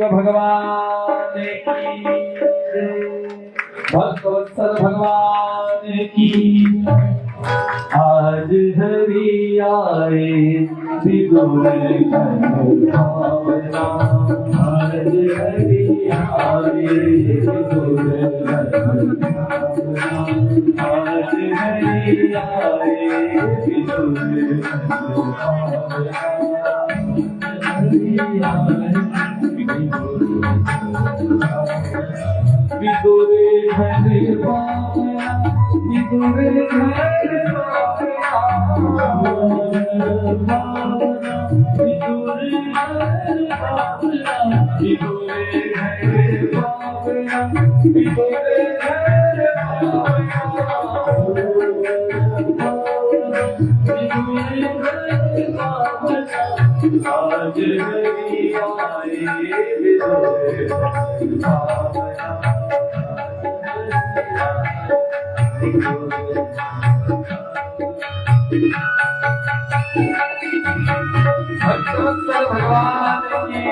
भगवान की भक्तवत्सल भगवान की। आज हरि आए विदुर भावना, आज हरि आए विदुर भावना, आज हरि आए विदुर भावना, हरि आए विदुर भावना, विदुर आज हरि आए विदुर भावना। भक्तवत्सल भगवान की।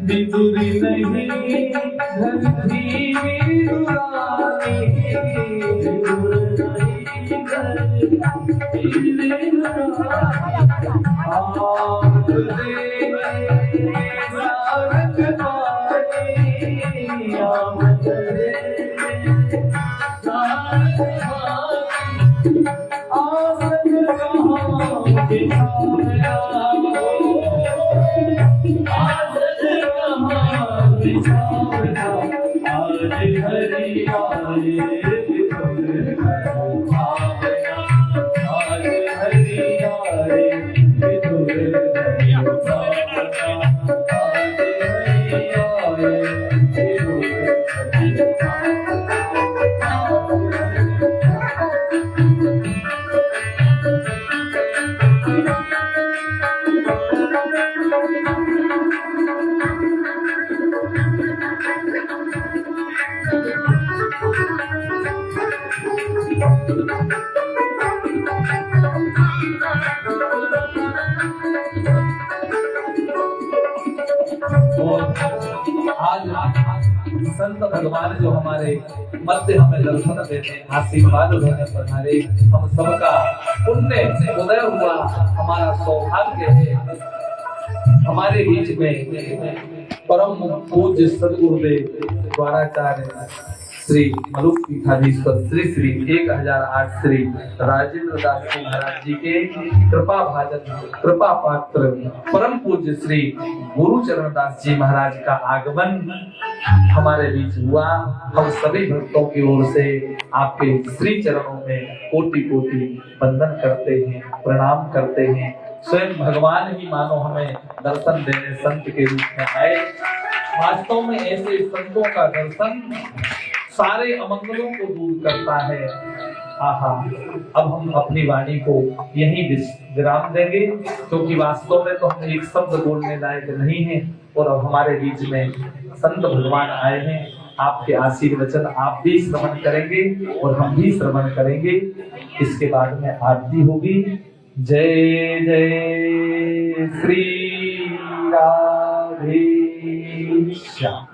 विदुरी नहीं धरती विदुरानी, विदुर नहीं धरती विदुरानी, आप देवे सारंग पानी, आप देवे सारंग पानी, आसन कहाँ बिछाया आज हरि आए विदुर भावना, आज हरि आए विदुर भावना, आज हरि आए विदुर संत भगवान जो हमारे मध्य हमें दर्शन देते, आशीर्वाद देने पधारे, हम सबका पुण्य उदय हुआ, हमारा सौभाग्य है। हमारे बीच में परम पूज्य सदगुरुदेव द्वाराचार्य श्री मलुक पीठाधीश्वर श्री श्री 1008 श्री राजेंद्र दास जी महाराज जी के कृपा भाजन कृपा पात्र परम पूज्य श्री गुरुचरण दास जी महाराज का आगमन हमारे बीच हुआ। हम सभी भक्तों की ओर से आपके श्री चरणों में कोटि कोटि वंदन करते हैं, प्रणाम करते हैं। स्वयं भगवान ही मानो हमें दर्शन देने संत के रूप में आए। वास्तव में ऐसे संतों का दर्शन सारे अमंगलों को दूर करता है। आहा, अब हम अपनी वाणी को यहीं विराम देंगे, क्योंकि वास्तव में तो हम एक शब्द बोलने लायक नहीं है। और अब हमारे बीच में संत भगवान आए हैं, आपके आशीर्वचन आप भी श्रवण करेंगे और हम भी श्रवण करेंगे। इसके बाद में आरती होगी। जय जय श्री राधे श्याम।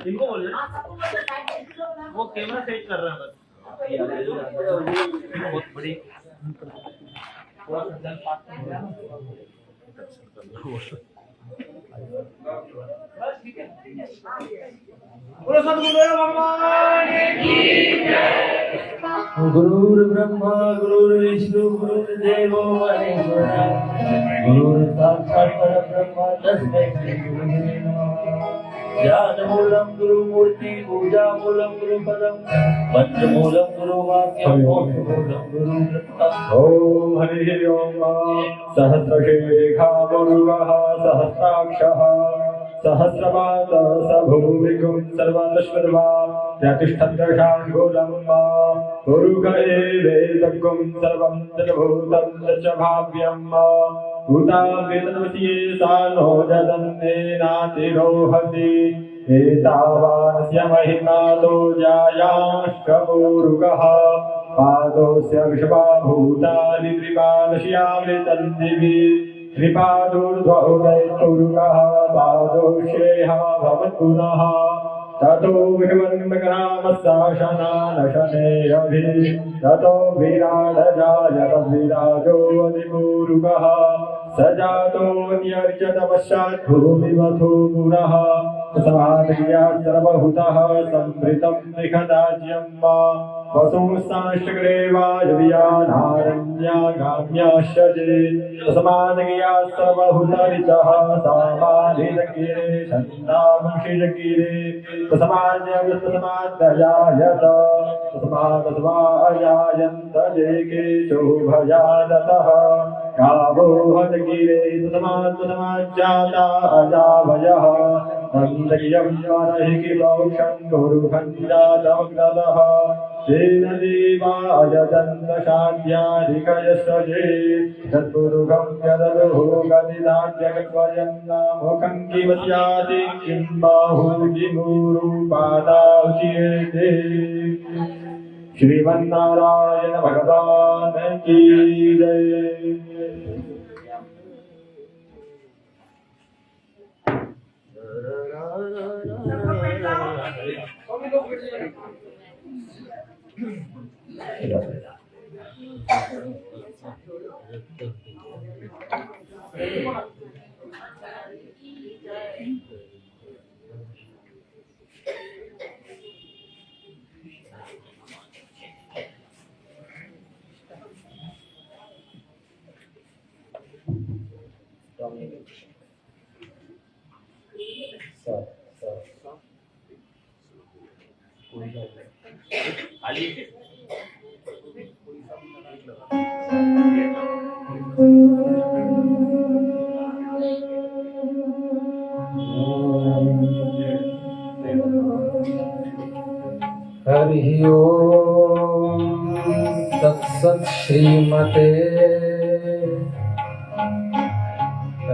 इनको बोल वो कैमरा सेट कर रहा है बस बहुत बड़ी गुरुर्ब्रह्मा गुरुर्विष्णु गुरुर्देवो महेश्वरा गुरुर्साक्षात् परब्रह्म तस्मै श्री गुरुवे नमः। ज्ञानमूलं गुरुमूर्ति पूजामूलं गुरुपदं मंत्रमूलं गुरुवाक्यं मोक्षमूलं गुरुवृत्तम्। ॐ हरिः ओम्। सहस्रशीर्षा गुरुवः सहस्राक्षः सहस्रपादः स भूमिकुं सर्वतश्वर्वा प्रतिष्ठद्दशाङ्गुलं गुरुक एवेदग्गुं सर्वं तद्भूतं तच्च भाव्यं भूतावेतनवती सा नो जदन्नेनातिरोहति एतावानस्य महिमातो जायाश्कपूरुकः पादोऽस्य विषमा भूतानि त्रिपादश्यामृतन्दिवि त्रिपादोर्ध्वो दैत्पुरुकः पादोश्रेयः भवत्पुनः ततो विषमन्मकरामस्साशनानशनेरभि ततो विराडजायत विराजो अधिपूरुकः स जातोऽन्यर्चत पश्चात् भूमिमथो पुरः समाधिया सर्वभूतः संवृतं निखदाज्यम् वसुंस्ताश्चक्रे वायव्यानारण्यागाम्याश्चजे तस्माद्गिया सर्वभूतरिचः सामाधितगिरे छन्दांशिजगिरे तस्माद्यस्तस्माद्दयायत तस्मादस्वाजायन्त जेके शोभयादतः गावो हतगिरे तस्माज्जाता अजावयः तन्दगियं वरहि पौषं गुरुखञ्जातमग्नतः तेन देवायदन्तशाद्याधिकयशजे तत्पुरुषं यदनुभोगनिदाज्यगत्वयन्नामुखं किमस्याति किं बाहुजिमुरुपादाउच्यते। श्रीमन्नारायण भगवान की जय। हरि ओम तत्सत् श्रीमते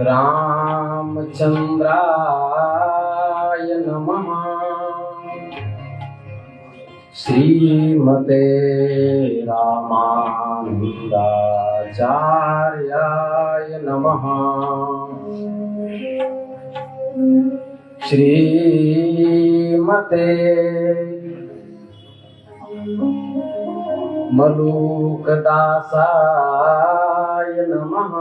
रामचंद्राय नमः। श्रीमते रामानुजाचार्याय नमः। श्रीमते मलूकदासाय नमः।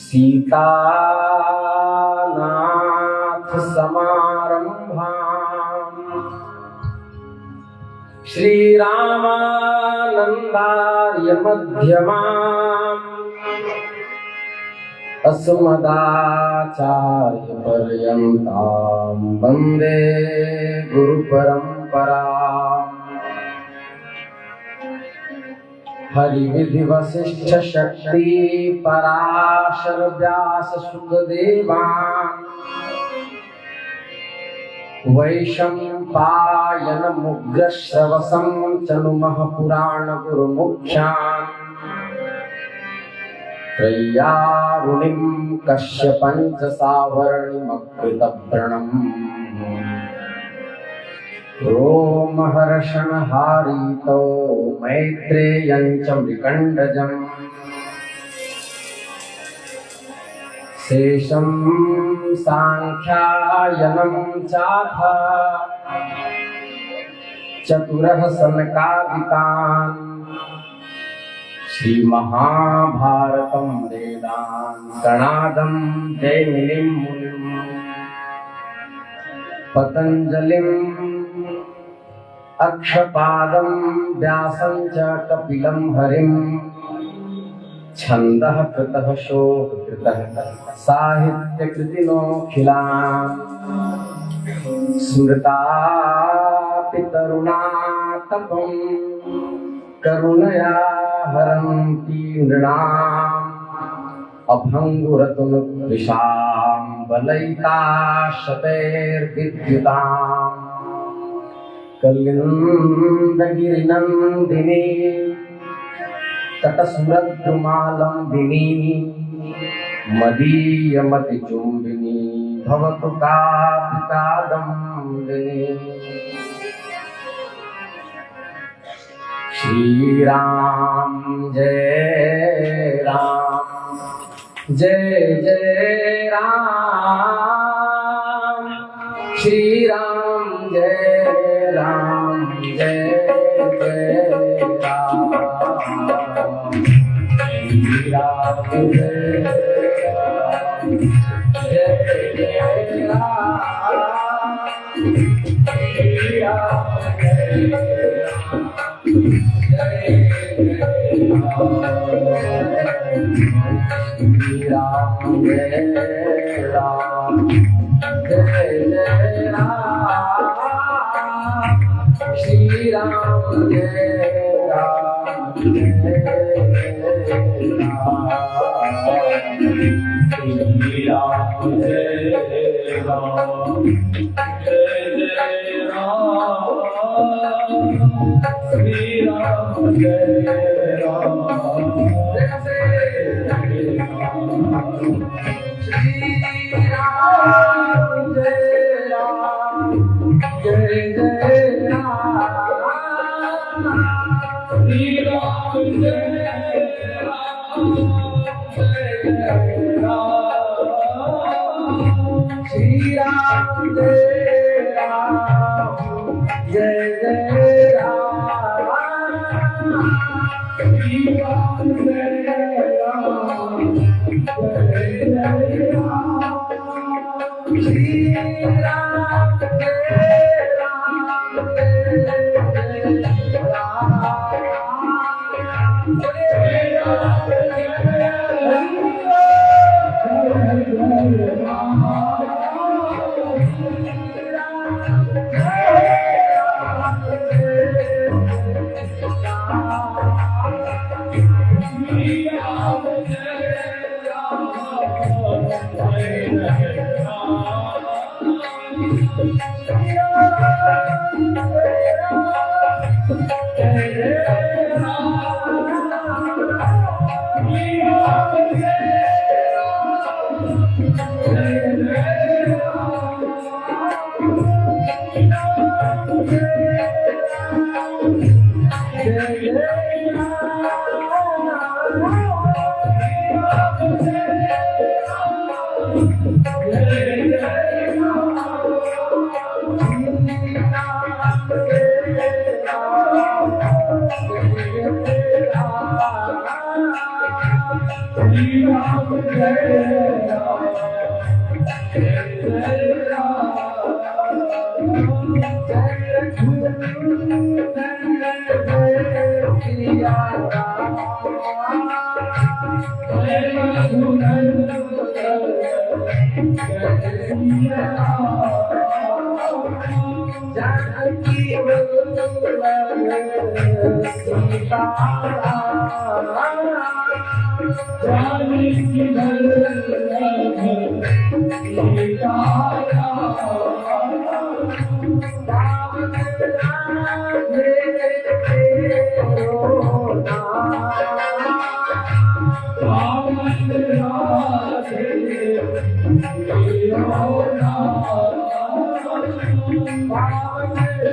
सीतानाथ समारंभाम् श्रीरामानन्दार्य मध्यमाम् अस्मदाचार्य पर्यन्तां वन्दे गुरुपरम्पराम्। हरिविधि वसिष्ठ शक्ति पराशर व्यास सुखदेवान् वैशम्पायन मुग्र श्रवसं चनुमः पुराण गुरुमुख्यान् त्रय्यारुणिं कश्यपञ्च सावर्णिमकृतव्रणम् रोमहर्षणहारितो मैत्रेयं च मृकण्डजम् शेषं साङ्ख्यायनं चाथ चतुरः सनकादिकान् श्रीमहाभारतं वेदान्तनादं जैमिनिं मुनिम् पतञ्जलिम् अक्षपादं व्यासं च कपिलं हरिं छन्दः कृतः शोककृतः साहित्यकृतिनोऽखिलान् स्मृतापितरुणातपं करुणया हरन्ति नृणाम् अभङ्गुरतुनुद्विषां बलयिता शतैर्विद्युताम् कलिन्दगिरिनन्दिनी तटसुरद्रुमालम्बिनी मदीयमतिचुम्बिनी भवतु कापिकादम्बिनी श्रीराम जय राम जय जय राम श्री राम जय राम जय जय राम श्री राम जय राम जय जय राम श्री राम जय राम श्री राम जय राम जय जय राम श्री राम जय राम जय राम श्री राम जय राम जय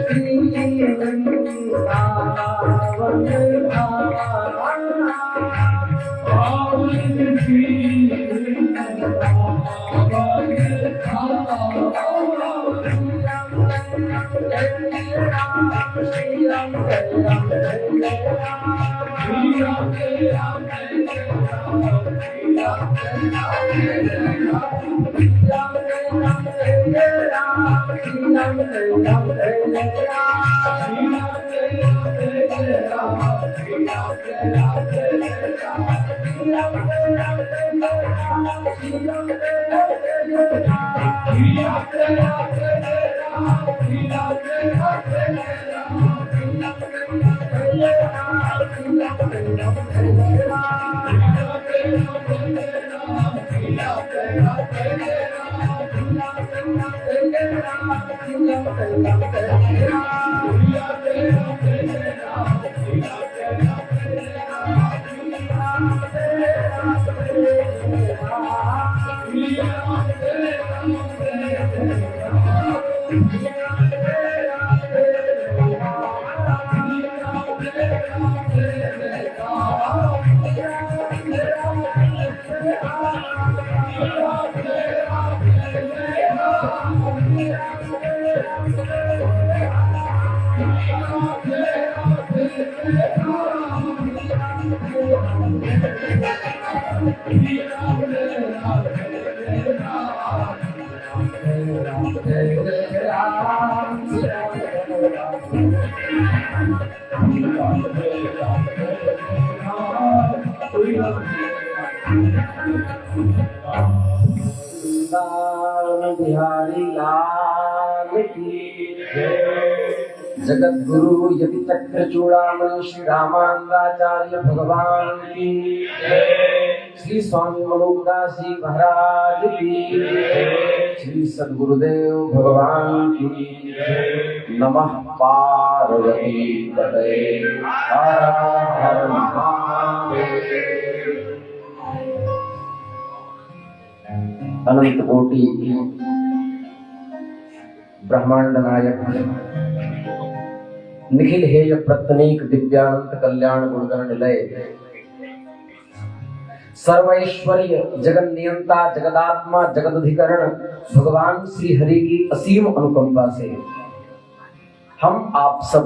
Shri बिहारी लाल की जगत गुरु यति चक्र चूड़ामणि श्री रामानंदाचार्य भगवान की श्री स्वामी मलोकदास जी महाराज की श्री सद्गुरुदेव भगवान की नमः पार्वती पतये हर हर महादेव। अनंत कोटि ब्रह्मांड नायक निखिल हेय प्रत्यनीक दिव्यानंद कल्याण गुणगण निलय सर्वैश्वर्य जगन नियंता जगदात्मा जगदधिकरण भगवान श्री हरि की असीम अनुकंपा से हम आप सब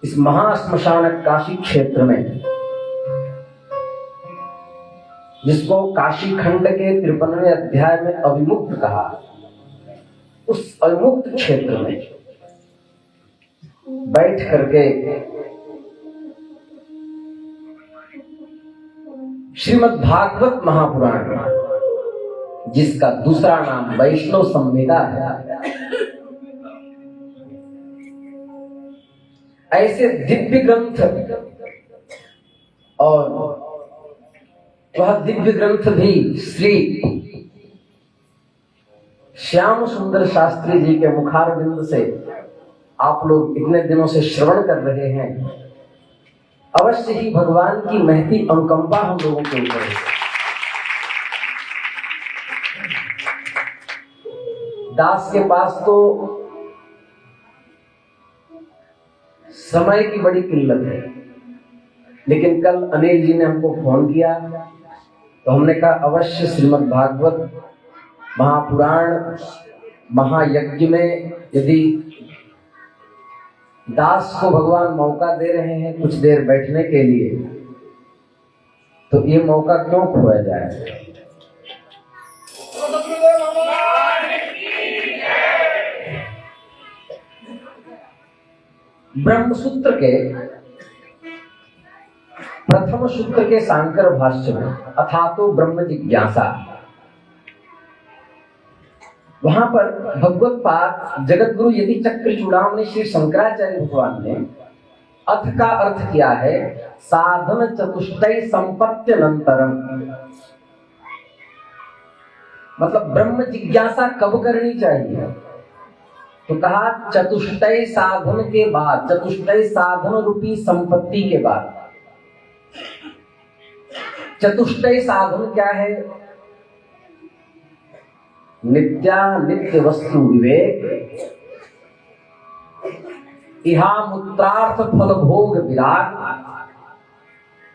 इस महाश्मशान काशी क्षेत्र में, जिसको काशी खंड के 53वें अध्याय में अविमुक्त कहा, उस अविमुक्त क्षेत्र में बैठ करके श्रीमद् भागवत महापुराण, जिसका दूसरा नाम वैष्णव संहिता है, ऐसे दिव्य ग्रंथ, और वह दिव्य ग्रंथ भी श्री श्याम सुंदर शास्त्री जी के मुखारविंद से आप लोग इतने दिनों से श्रवण कर रहे हैं। अवश्य ही भगवान की महती अनुकंपा हम लोगों के ऊपर है। दास के पास तो समय की बड़ी किल्लत है, लेकिन कल अनिल जी ने हमको फोन किया तो हमने कहा अवश्य श्रीमद् भागवत महापुराण महायज्ञ में यदि दास को भगवान मौका दे रहे हैं कुछ देर बैठने के लिए, तो ये मौका क्यों खोया जाए। ब्रह्मसूत्र के प्रथम सूत्र के शांकर भाष्य में अथातो ब्रह्म जिज्ञासा, वहां पर भगवत पाद जगत गुरु यति चक्र चूड़ामणि श्री शंकराचार्य भगवान ने अथ का अर्थ किया है साधन चतुष्टय संपत्त्यनंतरम। मतलब ब्रह्म जिज्ञासा कब करनी चाहिए, तो कहा चतुष्टय साधन के बाद, चतुष्टय साधन रूपी संपत्ति के बाद। चतुष्टय साधन क्या है? नित्या नित्य वस्तु विवेक, इहा मूत्रार्थ फल भोग विराग,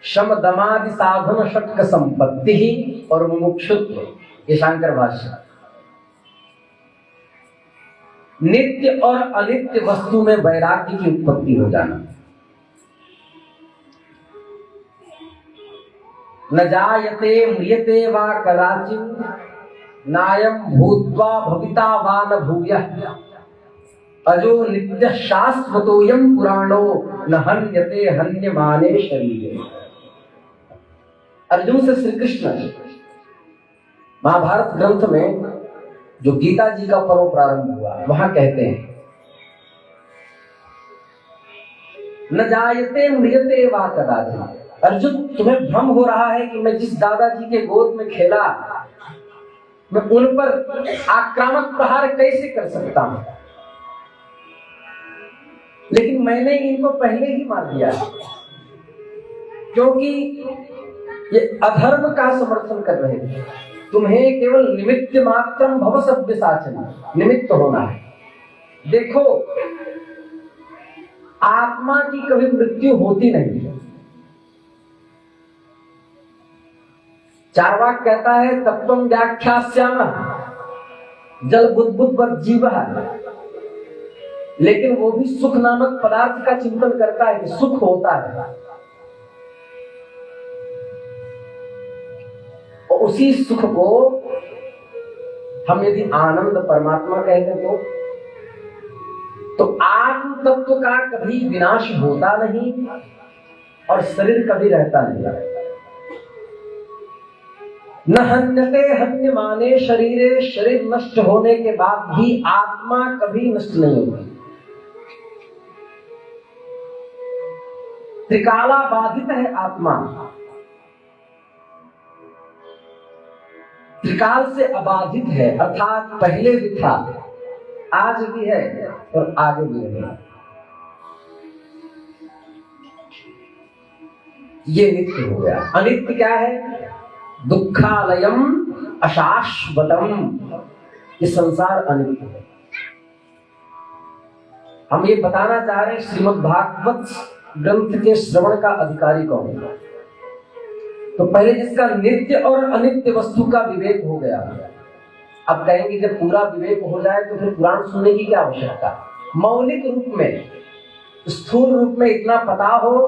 शम दमादि साधन षट्क संपत्ति ही और मुमुक्षुत्व। ये शांकर भाष्य। नित्य और अनित्य वस्तु में वैराग्य की उत्पत्ति हो जाना। न जायते म्रियते वा कदाचित्, नायं भूत्वा भविता वा न भूयः, अजो नित्य शाश्वतोऽयं पुराणो न हन्यते हन्यमाने शरीरे। अर्जुन से श्री कृष्ण महाभारत ग्रंथ में जो गीता जी का पर्व प्रारंभ हुआ, वहां कहते हैं न जायते म्रियते वा कदाचित्। अर्जुन, तुम्हें भ्रम हो रहा है कि मैं जिस दादाजी के गोद में खेला, मैं उन पर आक्रामक प्रहार कैसे कर सकता हूं, लेकिन मैंने इनको पहले ही मार दिया, क्योंकि ये अधर्म का समर्थन कर रहे थे। तुम्हें केवल निमित्त मात्रम भव सव्यसाचन, निमित्त होना है। देखो, आत्मा की कभी मृत्यु होती नहीं है। चार्वाक कहता है तत्वं व्याख्यास्यामः जल बुद्बुद्वत् जीवः, लेकिन वो भी सुख नामक पदार्थ का चिंतन करता है कि सुख होता है, और उसी सुख को हम यदि आनंद परमात्मा कहते तो आत्म तत्व का कभी विनाश होता नहीं और शरीर कभी रहता नहीं। न हन्यते हन्यमाने शरीरे, शरीर नष्ट होने के बाद भी आत्मा कभी नष्ट नहीं होती। त्रिकाला बाधित है आत्मा, त्रिकाल से अबाधित है, अर्थात पहले भी था, आज भी है और आगे भी रहेगा। ये नित्य हो गया। अनित्य क्या है? दुखालयम अशाश्वतम, ये संसार अनित्य है। हम ये बताना चाह रहे हैं श्रीमद् भागवत ग्रंथ के श्रवण का अधिकारी कौन है? तो पहले जिसका नित्य और अनित्य वस्तु का विवेक हो गया, अब कहेंगे जब पूरा विवेक हो जाए तो फिर पुराण सुनने की क्या आवश्यकता? मौलिक रूप में, स्थूल रूप में इतना पता हो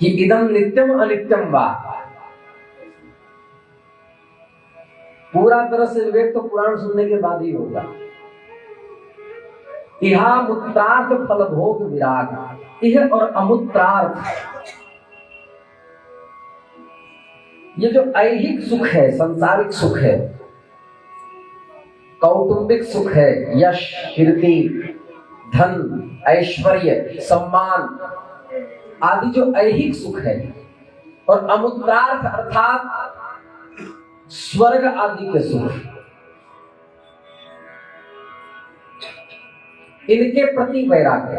कि इदम नित्यम अनित्यम वा, पूरा तरह से विवेक तो पुराण सुनने के बाद ही होगा। इहा मूत्रार्थ फल भोग विराग, इह और अमूत्रार्थ, ये जो ऐहिक सुख है, सांसारिक सुख है, कौटुंबिक सुख है, यश, कीर्ति, धन, ऐश्वर्य, सम्मान आदि जो ऐहिक सुख है, और अमूत्रार्थ अर्थात स्वर्ग आदि के सुख, इनके प्रति वैराग्य।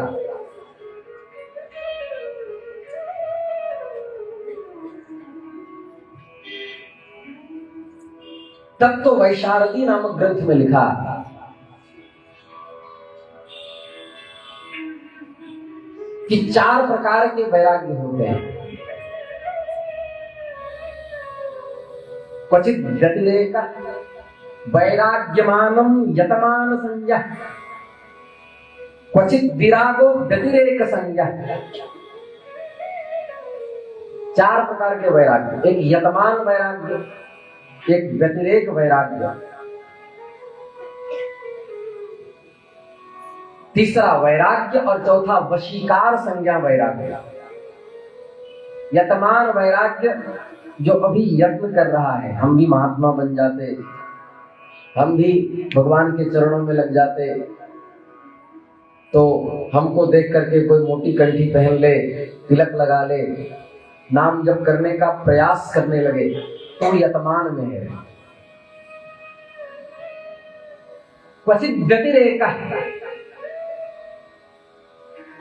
तत्व वैशारदी नामक ग्रंथ में लिखा कि 4 प्रकार के वैराग्य होते हैं। क्वचित व्यतिरेक वैराग्यमानम यतमान संज्ञा, क्वचित विरागो व्यतिरेक संज्ञा। 4 प्रकार के वैराग्य, एक यतमान वैराग्य, एक व्यतिरेक वैराग्य, तीसरा वैराग्य और चौथा वशीकार संज्ञा वैराग्य। यतमान वैराग्य जो अभी यत्न कर रहा है, हम भी महात्मा बन जाते, हम भी भगवान के चरणों में लग जाते, तो हमको देख करके कोई मोटी कंठी पहन ले, तिलक लगा ले, नाम जप करने का प्रयास करने लगे, तो यतमान में है। क्वचित व्यतिरेक,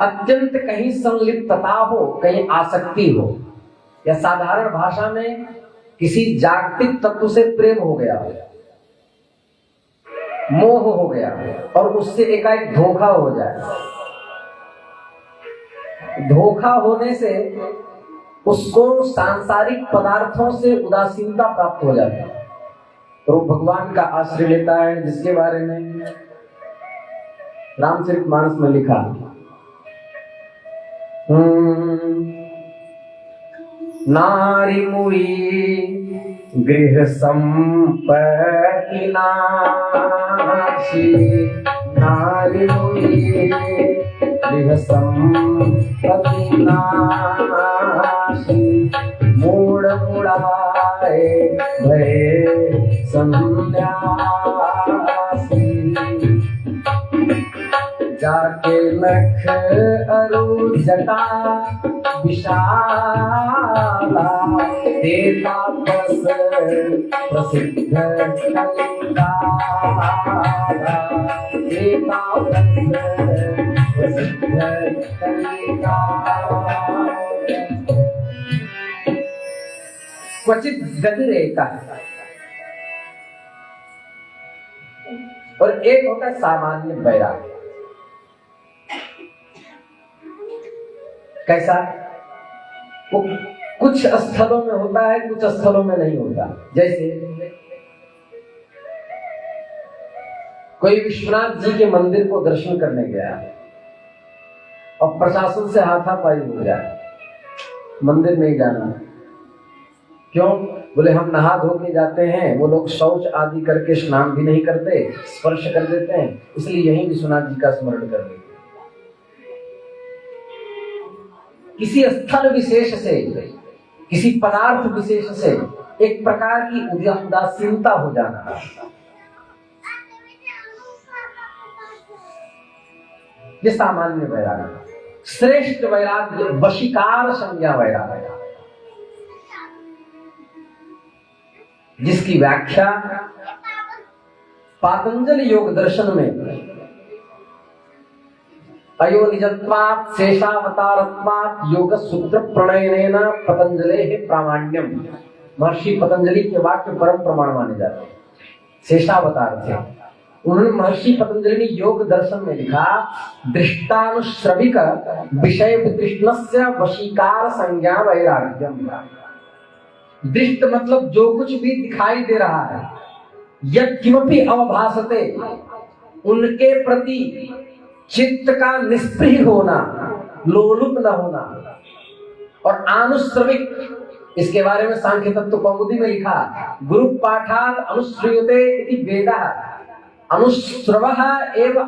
अत्यंत कहीं संलिप्तता हो, कहीं आसक्ति हो, या साधारण भाषा में किसी जागतिक तत्व से प्रेम हो गया, मोह हो गया, और उससे एकाएक धोखा हो जाए, धोखा होने से उसको सांसारिक पदार्थों से उदासीनता प्राप्त हो जाती है, तो वो भगवान का आश्रय लेता है, जिसके बारे में रामचरितमानस में लिखा नारी मुई गृह संपत्ति नाशी, नारी मुई गृह संपत्ति नाशी, मूड मुड़ाए भय संन्यासी, जाके लख अरु जटा विशाला, देता बस प्रसिद्ध कलिकाला, देता बस प्रसिद्ध कलिकाला। क्वचित गति रहता है और एक होता है सामान्य वैराग्य। कैसा? वो कुछ स्थलों में होता है, कुछ स्थलों में नहीं होता। जैसे कोई विश्वनाथ जी के मंदिर को दर्शन करने गया और प्रशासन से हाथापाई हो गया, मंदिर नहीं जाना। क्यों? बोले हम नहा धो के जाते हैं, वो लोग शौच आदि करके स्नान भी नहीं करते, स्पर्श कर देते हैं, इसलिए यही विश्वनाथ जी का स्मरण कर लेते। किसी स्थल विशेष से, किसी पदार्थ विशेष से एक प्रकार की उदासीनता हो जाना, ये सामान्य वैराग्य। श्रेष्ठ वैराग्य वशीकार संज्ञा वैराग्य, जिसकी व्याख्या पातंजल योग दर्शन में अयोनिजत्वात् शेषावतारत्वात् योग सूत्र प्रणयनेन पतंजले प्रामाण्यम, महर्षि पतंजलि के वाक्य परम प्रमाण माने जाते हैं। शेषावतार थे उन्होंने, महर्षि पतंजलि ने योग दर्शन में लिखा दृष्टानुश्रविक विषय वितृष्णस्य वशीकार संज्ञा वैराग्यम। दृष्ट मतलब जो कुछ भी दिखाई दे रहा है, यत् किमपि अवभासते, उनके प्रति चित्त का निष्प्रिय होना, लोलुप न होना। और आनुश्रविक, इसके बारे में सांख्य तत्व कौमुदी में लिखा गुरु पाठात् अनुश्रूयते इति वेदः, अनुश्रवः एव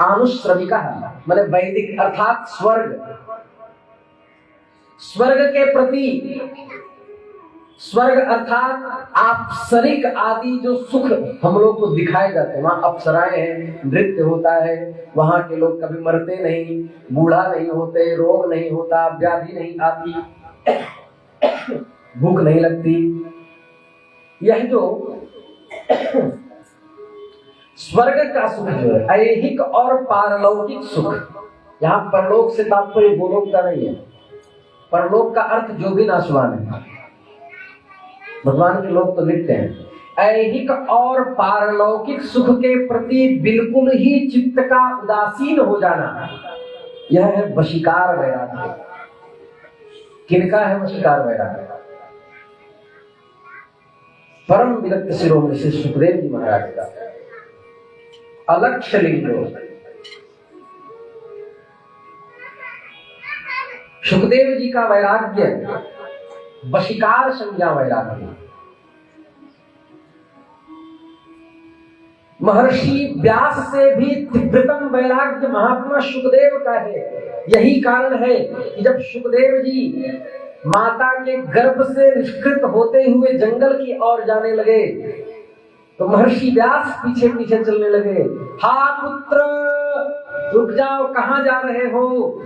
आनुश्रविकः, माने वैदिक अर्थात स्वर्ग। स्वर्ग के प्रति, स्वर्ग अर्थात आपसरिक आदि जो सुख हम लोग को दिखाए जाते हैं, वहां अप्सराएं हैं, नृत्य होता है, वहां के लोग कभी मरते नहीं, बूढ़ा नहीं होते, रोग नहीं होता, व्याधि नहीं आती, भूख नहीं लगती। यह जो स्वर्ग का सुख जो है, ऐहिक और पारलौकिक सुख, यहाँ परलोक से तात्पर्य गोलोक का नहीं है। परलोक का अर्थ जो भी नाशवान है, भगवान के लोग तो लिखते हैं। ऐहिक और पारलौकिक सुख के प्रति बिल्कुल ही चित्त का उदासीन हो जाना, यह है वशीकार वैराग्य। किनका है वशीकार वैराग्य? परम विरक्त शिरोमणि श्री सुखदेव जी महाराज का। अलक्ष्य लिंग सुखदेव जी का वैराग्य वशीकार संज्ञा वैराग्य। महर्षि व्यास से भी तीव्रतम वैराग्य महात्मा सुखदेव का है। यही कारण है कि जब सुखदेव जी माता के गर्भ से निष्कृत होते हुए जंगल की ओर जाने लगे, तो महर्षि व्यास पीछे पीछे चलने लगे। हा पुत्र, रुक जाओ, कहां जा रहे हो?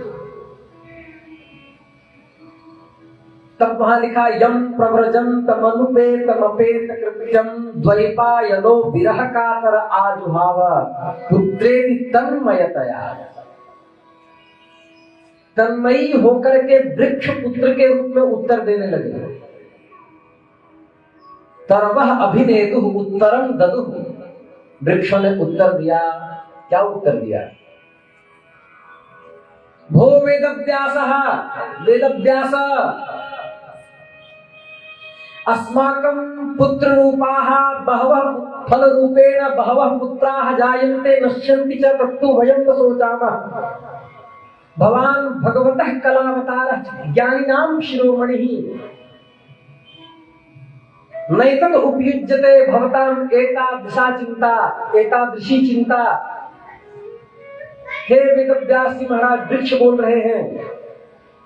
तब वहां लिखा यम प्रव्रजंत मनुपेत मपेत कृत्यम द्वैपायनो विरह कातर आजुहाव पुत्रेति तन्मयतया। तन्मयी होकर के वृक्ष पुत्र के रूप में उत्तर देने लगे। तरवह अभिनेतु उत्तरम ददु, वृक्षों ने उत्तर दिया। क्या उत्तर दिया? भो वेदव्यासः वेदव्यास अस्माकं पुत्ररूपाः बहवः फलरूपेण बहवः पुत्राः जायन्ते नश्यन्ति च तत्तु वयं न शोचामः। भवान् भगवतः कलावतारः ज्ञानिनां शिरोमणिः नैतद् उपयुज्यते भवताम् एतादृशी चिंता। हे वेदव्यास जी महाराज वृक्ष बोल रहे हैं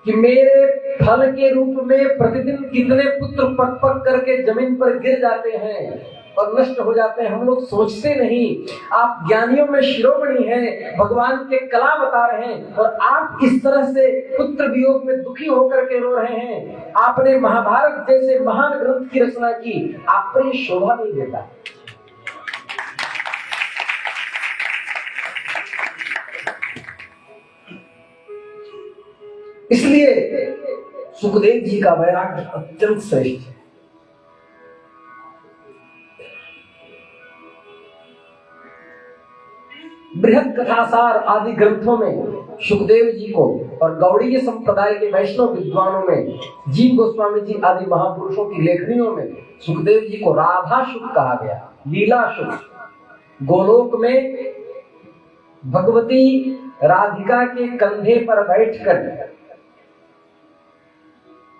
कि मेरे फल के रूप में प्रतिदिन कितने पुत्र पक पक करके जमीन पर गिर जाते हैं और नष्ट हो जाते हैं, हम लोग सोचते नहीं। आप ज्ञानियों में शिरोमणि हैं, भगवान के कलावतार हैं और आप इस तरह से पुत्र वियोग में दुखी होकर के रो रहे हैं। आपने महाभारत जैसे महान ग्रंथ की रचना की, आप पर ये शोभा नहीं देता। इसलिए सुखदेव जी का वैराग्य अत्यंत श्रेष्ठ है। बृहद कथासार आदि ग्रंथों में सुखदेव जी को और गौड़ीय संप्रदाय के वैष्णव विद्वानों में जीव गोस्वामी जी आदि महापुरुषों की लेखनियों में सुखदेव जी को राधा शुक कहा गया, लीला शुक। गोलोक में भगवती राधिका के कंधे पर बैठकर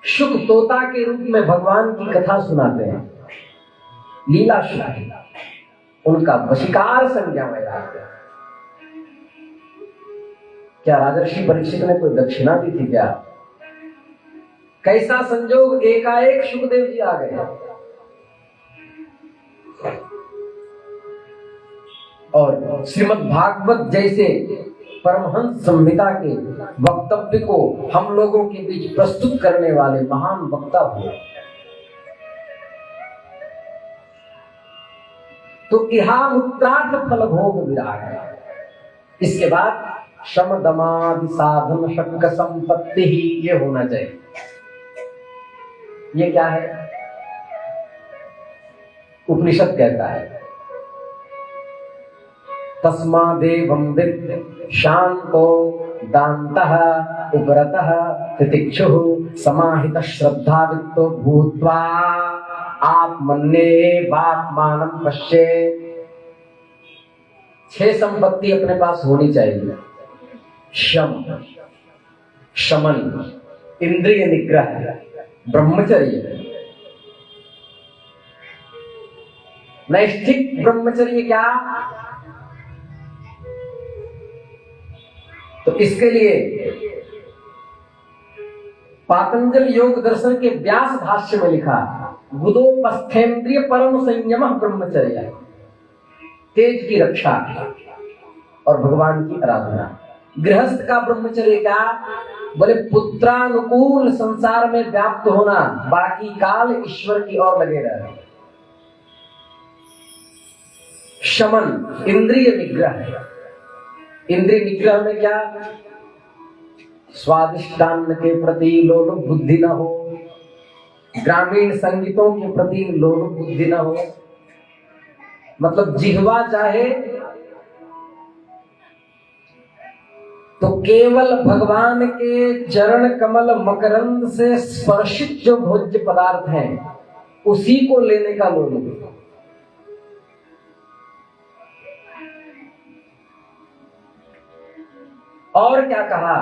शुक तोता के रूप में भगवान की कथा सुनाते हैं, लीला शुक। उनका वशीकार संज्ञा में रहते हैं। क्या राजर्षि परीक्षित ने कोई दक्षिणा दी थी क्या? कैसा संजोग, एकाएक सुखदेव जी आ गए और श्रीमद् भागवत जैसे परमहंस संहिता के वक्तव्य को हम लोगों के बीच प्रस्तुत करने वाले महान वक्ता हुए। तो इहामुत्रार्थ फल भोग विराग है। इसके बाद शम दमादि साधन शक्क संपत्ति ही ये होना चाहिए। ये क्या है? उपनिषद कहता है तस्मादेवं विद् शांतो दान्तः उपरतः तितिक्षुः समाहितः श्रद्धावित्तो भूत्वा आत्मन्येवात्मानं पश्येत्। 6 संपत्ति अपने पास होनी चाहिए। शम, शमन, इंद्रिय निग्रह, ब्रह्मचर्य। नैष्ठिक ब्रह्मचर्य क्या? तो इसके लिए पातंजल योग दर्शन के व्यास भाष्य में लिखा गुदोपस्थेन्द्रिय परम संयम ब्रह्मचर्य, तेज की रक्षा और भगवान की आराधना। गृहस्थ का ब्रह्मचर्य क्या? बोले पुत्रानुकूल संसार में व्याप्त होना, बाकी काल ईश्वर की ओर लगे रहना। शमन, इंद्रिय निग्रह। इंद्रिय निग्रह में क्या? स्वादिष्टान्न के प्रति लोलुप बुद्धि न हो, ग्रामीण संगीतों के प्रति लोलुप बुद्धि न हो। मतलब जिह्वा चाहे तो केवल भगवान के चरण कमल मकरंद से स्पर्शित जो भोज्य पदार्थ हैं उसी को लेने का लोलुप। और क्या कहा?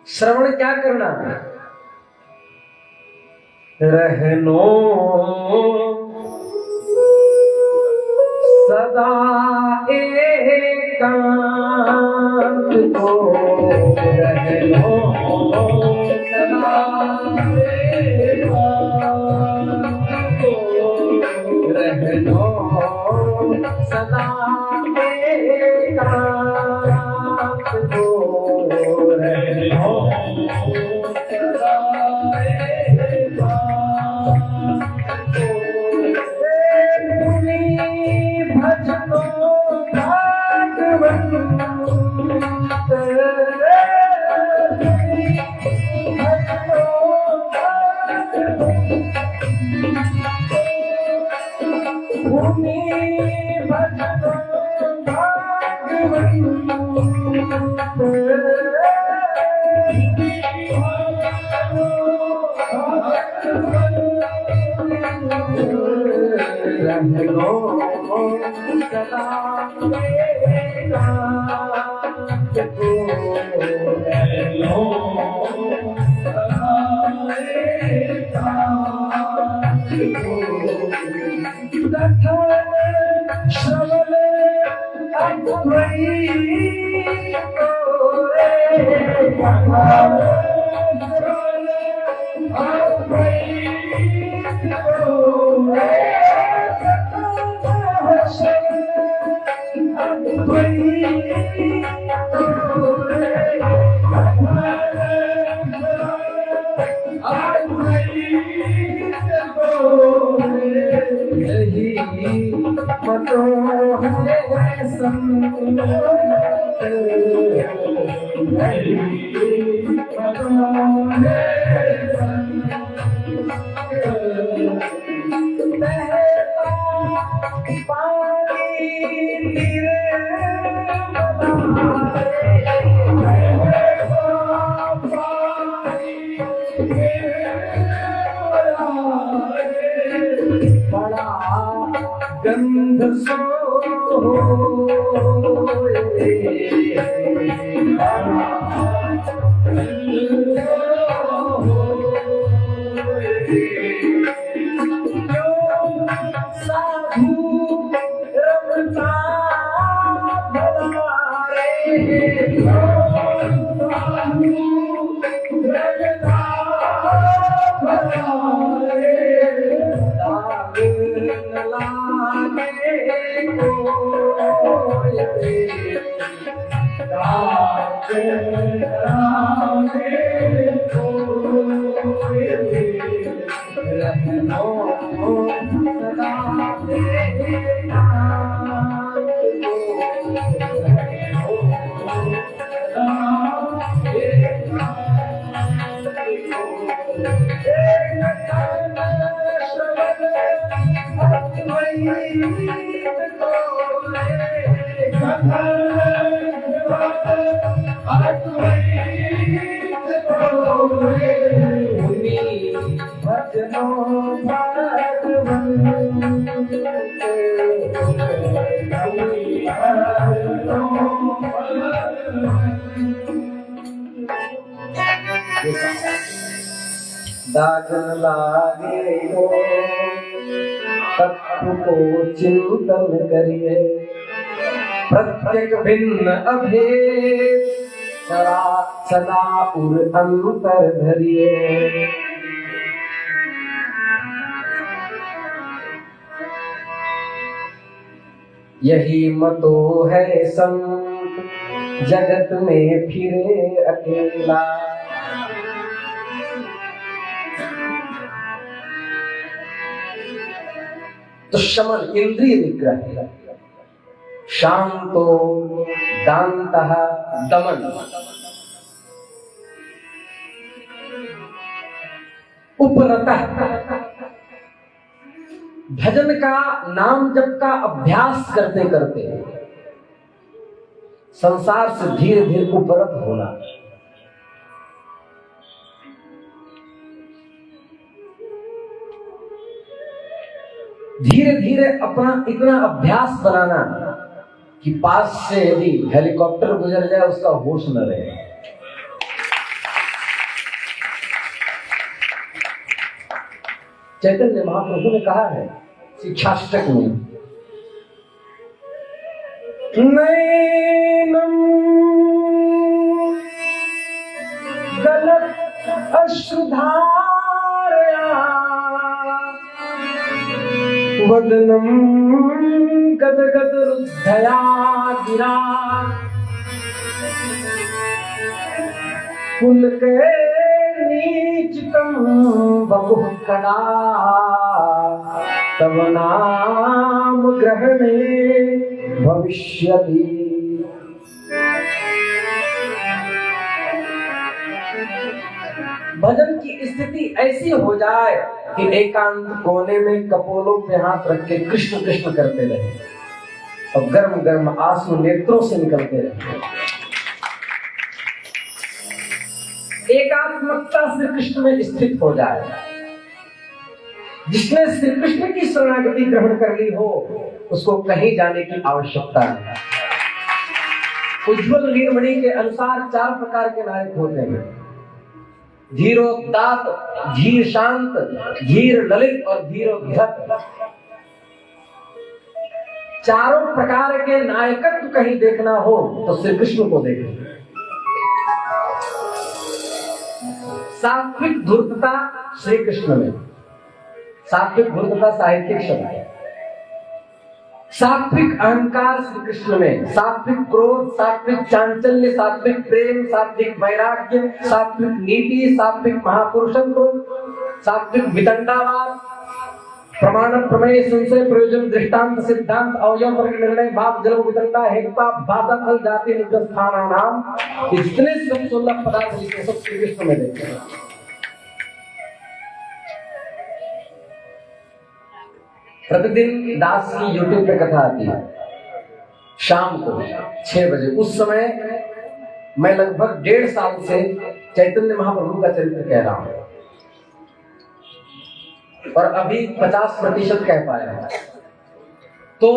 श्रवण क्या करना? रहनो सदा एकांत को, रहनो सदा एकांत को, रहनो सदा एकांत को, रहनो सदा भजनो भागवत गंध सो दागन लागे हो तत्व को चिंतन करिए, प्रत्येक भिन्न अभेद सदा सदा उर अंतर धरिए। यही मतो है संत जगत में फिरे अकेला, तो शमन इंद्रिय निग्रह, शांतो दान्तः दमन, उपरतः भजन का नाम जप का अभ्यास करते करते संसार से धीरे धीरे उपरत होना। धीरे धीरे अपना इतना अभ्यास बनाना कि पास से यदि हेलीकॉप्टर गुजर जाए उसका होश न रहे। चैतन्य महाप्रभु ने कहा है शिक्षाष्टक में, नैनम गलत अश्रुधारया वदनम गदगद रुद्धया गिरा, पुलके नीचतम बहु कड़ा तव नाम ग्रहणे भविष्यति। भजन की स्थिति ऐसी हो जाए कि एकांत कोने में कपोलों पे हाथ रख के कृष्ण कृष्ण करते रहे और गर्म गर्म आंसू नेत्रों से निकलते रहे। एकात्मकता श्री कृष्ण में स्थित हो जाए। जिसने श्री कृष्ण की शरणागति ग्रहण कर ली हो उसको कहीं जाने की आवश्यकता नहीं। उज्ज्वल नीलमणि के अनुसार 4 प्रकार के नायक होते हैं, धीरोदात्त, धीर शांत, धीर ललित और धीरोद्धत। चारों प्रकार के नायकत्व कहीं देखना हो तो श्री कृष्ण को देखें। सात्विक धूर्तता श्री कृष्ण में, सात्विक धूर्तता साहित्यिक शब्द है। सात्विक अहंकार श्री कृष्ण में, सात्विक क्रोध, सात्विक चांचल्य, सात्विक प्रेम, सात्विक वैराग्य, सात्विक नीति, सात्विक महापुरुषत्व, सात्विक वितंडावाद, प्रमाण प्रमेय संशय प्रयोजन दृष्टांत सिद्धांत अवयव वर्ग निर्णय भाव जल वितंडा हेक्ता भाषा फल जाति निग्रह स्थानानाम, ये जितने सब 16 पदार्थ लिखे सब श्री कृष्ण में देखते हैं। प्रतिदिन दास की यूट्यूब पे कथा आती है शाम को 6 बजे। उस समय मैं लगभग 1.5 साल से चैतन्य महाप्रभु का चरित्र कह रहा हूं और अभी 50% कह पाया है। तो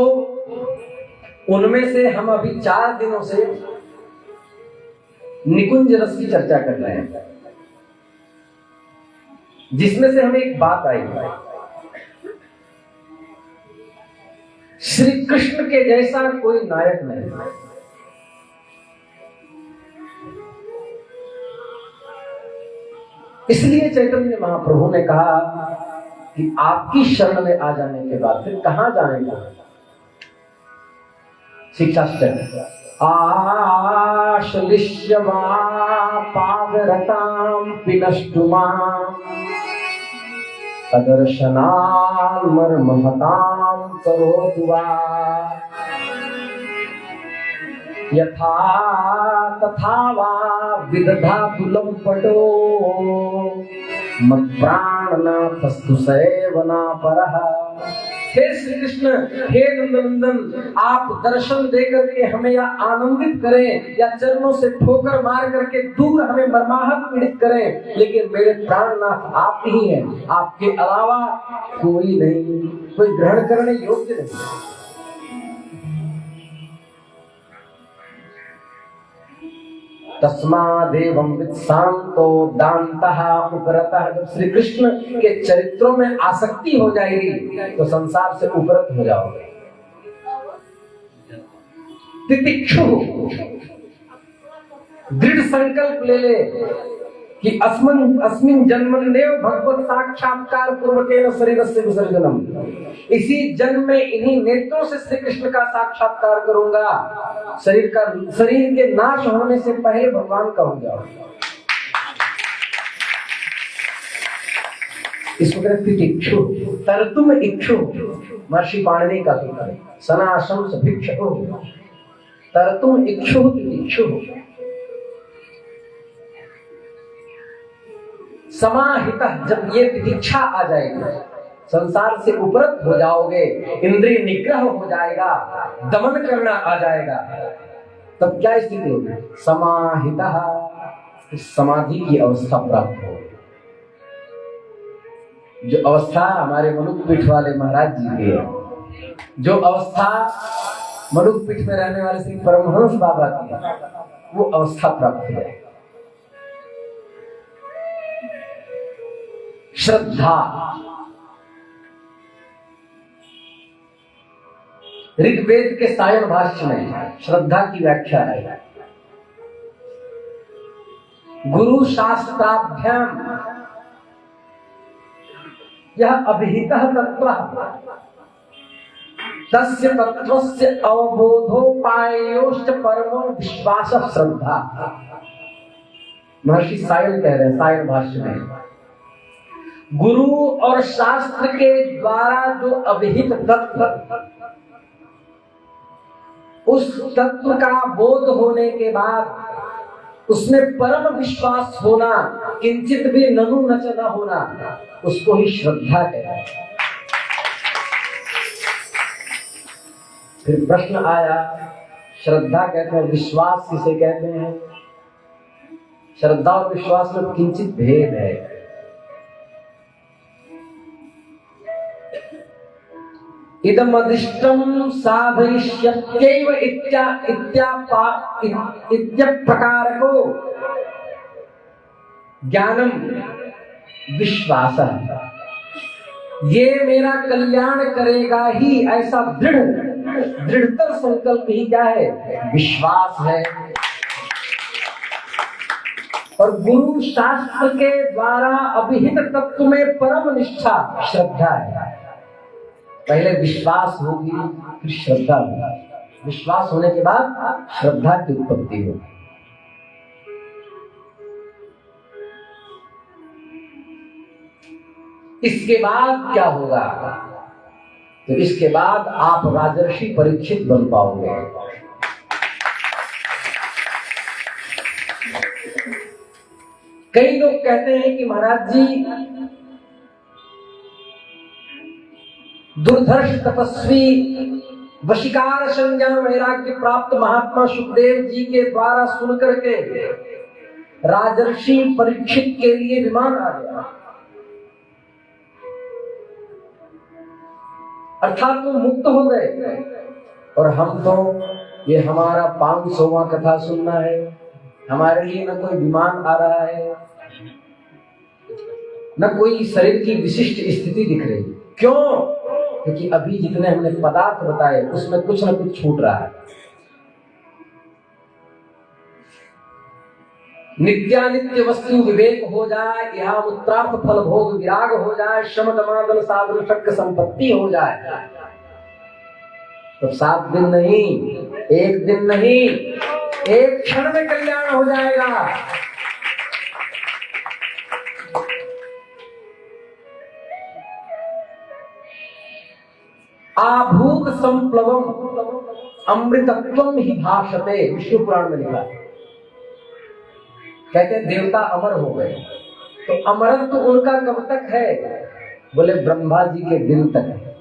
उनमें से हम अभी 4 दिनों से निकुंज रस की चर्चा कर रहे हैं, जिसमें से हमें एक बात आई, श्री कृष्ण के जैसा कोई नायक नहीं। इसलिए चैतन्य महाप्रभु ने कहा कि आपकी शरण में आ जाने के बाद फिर कहां जाएंगे। शिक्षा आश्लिष्यवा पादरतां पिनष्टुमां तदर्शनान्मर्महतां करोतु वा यथा तथा वा विदधातु लंपटो मत्प्राणनाथस्तु सेवना परः। हे श्री कृष्ण, हे नंदनंदन, आप दर्शन देकर के हमें या आनंदित करें या चरणों से ठोकर मार करके दूर हमें मर्माहत पीड़ित करें, लेकिन मेरे प्राणनाथ आप ही हैं, आपके अलावा कोई नहीं, कोई ग्रहण करने योग्य नहीं। तस्मादेवं वित्सान्तो दान्तः उपरतः। जब श्री कृष्ण के चरित्रों में आसक्ति हो जाएगी तो संसार से उपरत हो जाओगे। तितिक्षु, दृढ़ संकल्प ले ले कि अस्मिन् जन्मन्नेव भगवत साक्षात्कार पूर्वकेन शरीरस्य विसर्जनम। इसी जन्म में इन्हीं नेत्रों से श्री कृष्ण का साक्षात्कार करूंगा। शरीर के नाश होने से पहले भगवान का हो जाऊंगा। इसको कहते तितिक्षु, तरतुम इक्षु। महर्षि पाणिनि का सूत्र है, सनाशम भिक्षु तरतुम इक्षु तितिक्षु। समाहितः, जब ये तितिक्षा आ जाएगी, संसार से उपरत हो जाओगे, इंद्रिय निग्रह हो जाएगा, दमन करना आ जाएगा, तब क्या स्थिति होगी? समाहितः, समाधि की अवस्था प्राप्त हो। जो अवस्था हमारे मनुष्यपीठ वाले महाराज जी की है, जो अवस्था मनुष्यपीठ में रहने वाले श्री परमहंस बाबा की, वो अवस्था प्राप्त हो जाएगी। श्रद्धा, ऋग्वेद के सायन भाष्य में श्रद्धा की व्याख्या है, गुरु शास्त्राभ्याम यह अभिहितः तत्वः तस्य तत्वस्य अवबोधोपायोश्च परमो विश्वासः श्रद्धा। महर्षि सायन कह रहे हैं सायन भाष्य में, गुरु और शास्त्र के द्वारा जो अभिहित तत्व, उस तत्व का बोध होने के बाद उसमें परम विश्वास होना, किंचित भी ननु नच न होना, उसको ही श्रद्धा कहते हैं। फिर प्रश्न आया, श्रद्धा कहते हैं, विश्वास किसे कहते हैं? श्रद्धा और विश्वास में किंचित भेद है। इदमदिष्टं साधयिष्यत्यैव इत्यप्रकारको ज्ञानम विश्वासः। ये मेरा कल्याण करेगा ही, ऐसा दृढ़ दृढ़तर संकल्प ही क्या है? विश्वास है। और गुरु शास्त्र के द्वारा अभिहित तत्व में परम निष्ठा श्रद्धा है। पहले विश्वास होगी, फिर श्रद्धा होगी। विश्वास होने के बाद श्रद्धा की उत्पत्ति होगी। इसके बाद क्या होगा? तो इसके बाद आप राजर्षि परीक्षित बन पाओगे। कई लोग कहते हैं कि महाराज जी, दुर्धर्ष तपस्वी वशीकार संज्ञान वैराग्य प्राप्त महात्मा सुखदेव जी के द्वारा सुनकर के राजर्षि परीक्षित के लिए विमान आ गया, अर्थात वो मुक्त हो गए। और हम तो ये हमारा 500वां कथा सुनना है, हमारे लिए न कोई विमान आ रहा है, न कोई शरीर की विशिष्ट स्थिति दिख रही। क्यों? क्योंकि अभी जितने हमने पदार्थ बताए उसमें कुछ न कुछ छूट रहा है। नित्यानित्य वस्तु विवेक हो जाए, यहाँ उत्तरार्थ फल भोग विराग हो जाए, श्रम दमादन साधन शक्य संपत्ति हो जाए, तो 7 दिन नहीं, 1 दिन नहीं, 1 क्षण में कल्याण हो जाएगा। आभूत संप्लवम अमृतत्वम ही भाषते, विष्णु पुराण में लिखा है। कहते हैं देवता अमर हो गए, तो अमरत्व तो उनका कब तक है? बोले ब्रह्मा जी के दिन तक है।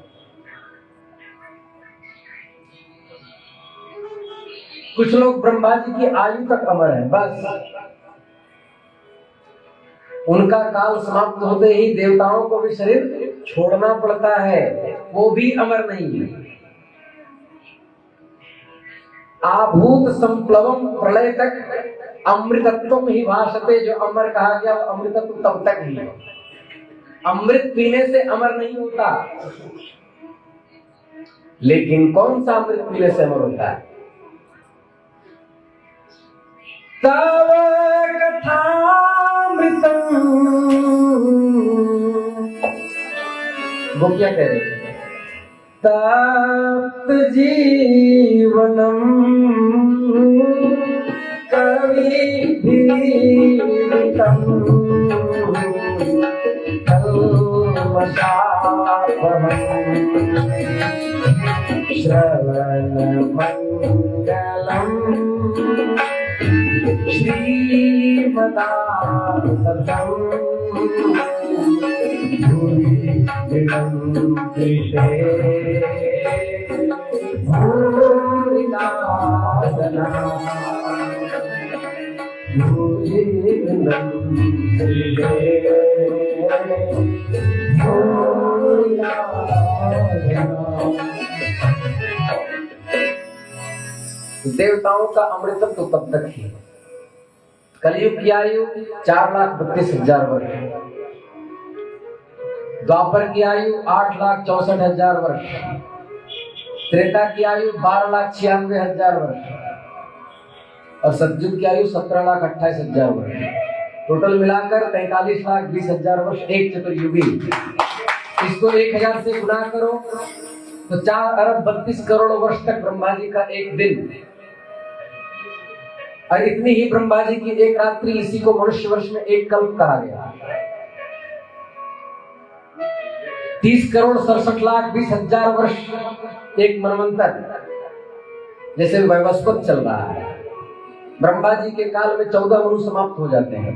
कुछ लोग ब्रह्मा जी की आयु तक अमर है, बस उनका काल समाप्त होते ही देवताओं को भी शरीर छोड़ना पड़ता है, वो भी अमर नहीं है। आभूत संप्लवम प्रलय तक अमृतत्व ही भाषते, जो अमर कहा गया वो अमृतत्व तब तक ही है। अमृत पीने से अमर नहीं होता, लेकिन कौन सा अमृत पीने से अमर होता है? तव कथामृतम, वो क्या कह रहे हैं? तप्त जीवनम कविभिरीडितम कल्मषापहम् श्रवण मंगलम श्रीमदासतम भूरि विनन्तिते भूरिदासना भूरि विनन्तिते भूरिदासना। देवताओं का अमृतत्व तब तक ही। कलयुग की आयु 4,32,000 वर्ष, द्वापर की आयु 8,64,000 वर्ष, त्रेता की आयु 12,96,000 वर्ष और सतयुग की आयु 17,28,000 वर्ष। टोटल मिलाकर 43,20,000 वर्ष एक चतुर्युगी। इसको 1000 से गुणा करो तो 4,32,00,000 वर्ष तक ब्रह्मा जी का एक दिन, और इतनी ही ब्रह्मा जी की एक रात्रि, इसी को मनुष्य वर्ष में एक कल्प कहा गया। 30,67,20,000 वर्ष एक मनवंतर, जैसे वैवस्वत चल रहा है। ब्रह्मा जी के काल में 14 मनु समाप्त हो जाते हैं।